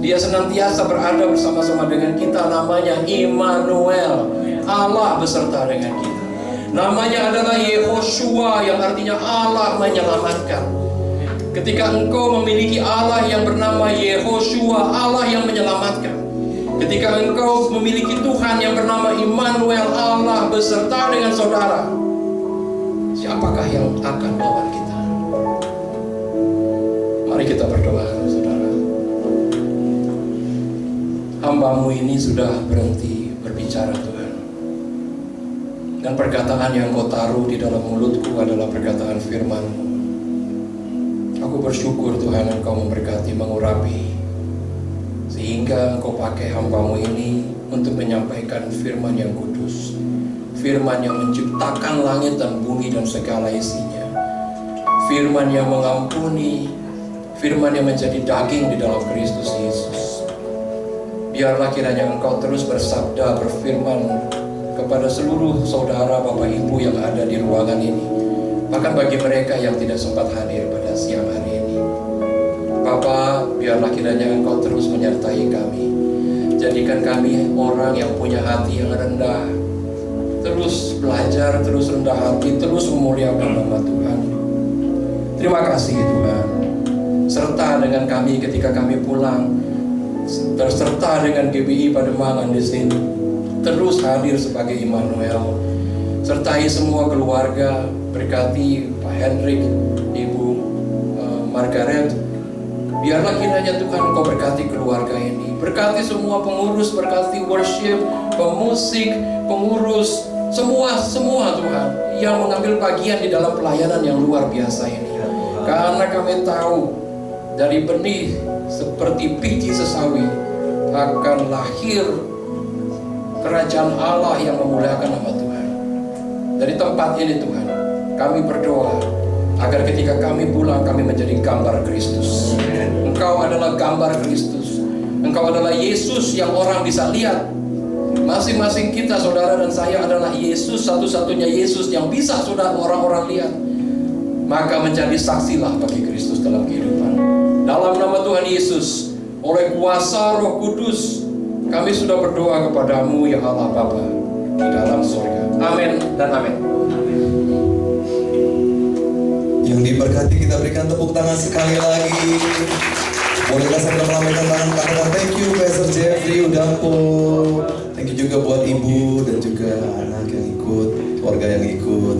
Dia senantiasa berada bersama-sama dengan kita. Namanya Immanuel, Allah beserta dengan kita. Namanya adalah Yehoshua, yang artinya Allah menyelamatkan. Ketika engkau memiliki Allah yang bernama Yehoshua, Allah yang menyelamatkan. Ketika engkau memiliki Tuhan yang bernama Immanuel, Allah beserta dengan saudara, siapakah yang akan melawan kita? Mari kita berdoa, saudara. Hamba-Mu ini sudah berhenti berbicara, Tuhan. Dan perkataan yang Kau taruh di dalam mulutku adalah perkataan firman-Mu. Aku bersyukur Tuhan, Engkau memberkati, mengurapi, sehingga Engkau pakai hamba-Mu ini untuk menyampaikan firman yang kudus, firman yang menciptakan langit dan bumi dan segala isinya, firman yang mengampuni, firman yang menjadi daging di dalam Kristus Yesus. Biarlah kiranya Engkau terus bersabda, berfirman kepada seluruh saudara, Bapak Ibu yang ada di ruangan ini, bahkan bagi mereka yang tidak sempat hadir pada siang hari ini. Bapa, biarlah kiranya Engkau terus menyertai kami. Jadikan kami orang yang punya hati yang rendah, terus belajar, terus rendah hati, terus memuliakan nama Tuhan. Terima kasih Tuhan. Serta dengan kami ketika kami pulang, berserta dengan GBI Pademangan di sini, terus hadir sebagai Immanuel. Sertai semua keluarga, berkati Pak Hendrik, Ibu Margaret. Biarlah kiranya Tuhan Kau berkati keluarga ini, berkati semua pengurus, berkati worship, pemusik, pengurus, semua Tuhan yang mengambil bagian di dalam pelayanan yang luar biasa ini. Karena kami tahu dari benih seperti biji sesawi akan lahir kerajaan Allah yang memuliakan nama Tuhan. Dari tempat ini Tuhan, kami berdoa agar ketika kami pulang kami menjadi gambar Kristus. Engkau adalah gambar Kristus. Engkau adalah Yesus yang orang bisa lihat. Masing-masing kita, saudara dan saya, adalah Yesus, satu-satunya Yesus yang bisa saudara orang-orang lihat. Maka menjadi saksilah bagi Kristus dalam kehidupan. Dalam nama Tuhan Yesus, oleh kuasa Roh Kudus, kami sudah berdoa kepadamu ya Allah Bapa di dalam surga. Amin dan amin. Yang diberkati kita berikan tepuk tangan sekali lagi. Bolehkah saya melambaikan tangan katakan thank you Pastor Jeffrey Udampo. Thank you juga buat ibu dan juga anak yang ikut, keluarga yang ikut.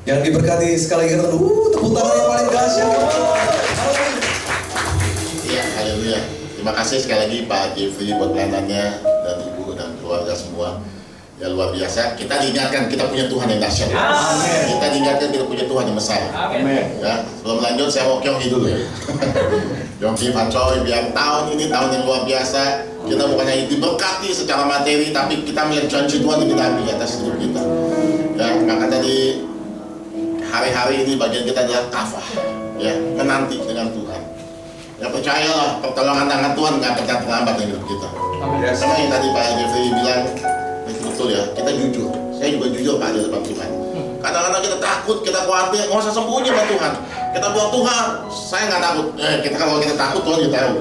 Yang diberkati sekali lagi katakan tepuk tangan yang paling dahsyat. Iya, haleluya. Terima kasih sekali lagi Pak Jeffrey buat pelayanannya dan ibu dan keluarga semua. Ya luar biasa. Kita diingatkan kita punya Tuhan yang dahsyat. Kita diingatkan kita punya Tuhan yang besar. Amin. Ya, sebelum lanjut saya mau Kyonghi dulu ya. Kyonghi Pak Choi, biar tahun ini tahun yang luar biasa. Kita bukan hanya diberkati secara materi, tapi kita melihat janji Tuhan yang di atas hidup kita. Ya, maka tadi hari-hari ini bagian kita adalah kafah, ya, menanti dengan Tuhan. Ya percayalah, pertolongan tangan Tuhan nggak akan terlambat dalam hidup kita. Sama yang tadi Pak Jeffrey bilang, betul ya, kita jujur. Saya juga jujur Pak di depan Tuhan. Kadang-kadang kita takut, kita khawatir, nggak usah sembunyi sama Tuhan. Kita bilang Tuhan, saya nggak takut. Kalau kita takut Tuhan kita tahu.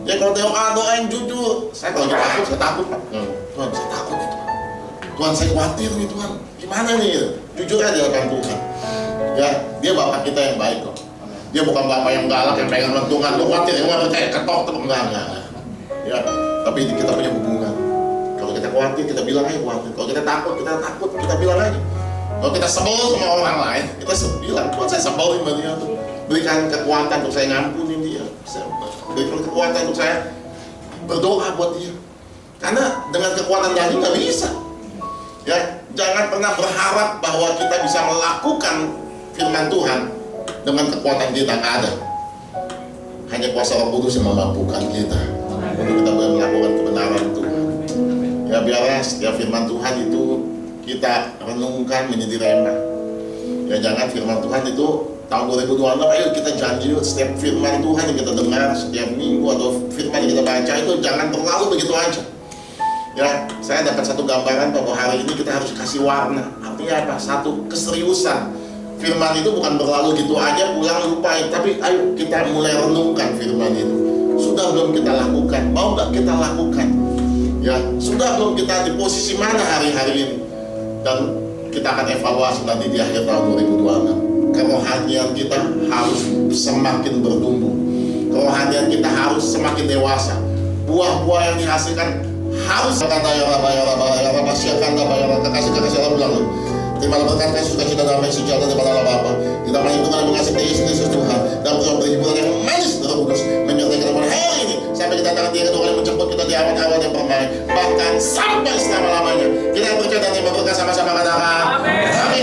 Ya kalau doa yang jujur, saya kalau kita takut, saya takut. Tuhan, saya takut itu. Tuhan, saya khawatir nih Tuhan. Gimana nih? Jujur aja di depan Tuhan. Ya, Dia Bapak kita yang baik kok. Dia bukan Bapak yang galak yang pengen Tuhan. Lu khawatir, lu nggak percaya ketok terus enggak. Ya, tapi kita punya hubungan. Kalau kita khawatir, kita bilang aja khawatir. Kalau kita takut, kita bilang aja. Kalau kita sebel sama orang lain, kita bilang, Tuhan saya sebelin sama dia tuh. Berikan kekuatan untuk saya ngampunin dia. Berikan kekuatan untuk saya berdoa buat dia. Karena dengan kekuatan dari nggak bisa. Ya, jangan pernah berharap bahwa kita bisa melakukan firman Tuhan dengan kekuatan kita, nggak ada. Hanya kuasa Roh Kudus yang memampukan kita untuk kita boleh melakukan kebenaran Tuhan. Ya biarlah setiap firman Tuhan itu kita renungkan menjadi rema. Ya jangan firman Tuhan itu tahun 2026 ayo kita janji setiap firman Tuhan yang kita dengar setiap minggu atau firman yang kita baca itu jangan terlalu begitu aja. Ya, saya dapat satu gambaran bahwa hari ini kita harus kasih warna. Artinya apa? Satu keseriusan. Firman itu bukan berlalu gitu aja pulang lupa, tapi ayo kita mulai renungkan firman itu. Sudah belum kita lakukan? Mau nggak kita lakukan? Ya, sudah belum kita di posisi mana hari-hari ini? Dan kita akan evaluasi nanti di akhir tahun 2026. Kerohanian kita harus semakin bertumbuh. Kerohanian kita harus semakin dewasa. Buah-buah yang dihasilkan harus kata ya Rabba siakan kekasih Allah bilang terima berkat kasih sukacita damai sejahtera daripada Allah Bapa di dalam itu kan mengasihi Yesus Tuhan dan berhiburan yang manis dari Kudus menyertai kita pada hari ini sampai kita datang dia kedua kali menjemput kita di awal-awal yang permai bahkan sampai selama-lamanya kita percaya dan berkat sama-sama katakan amin.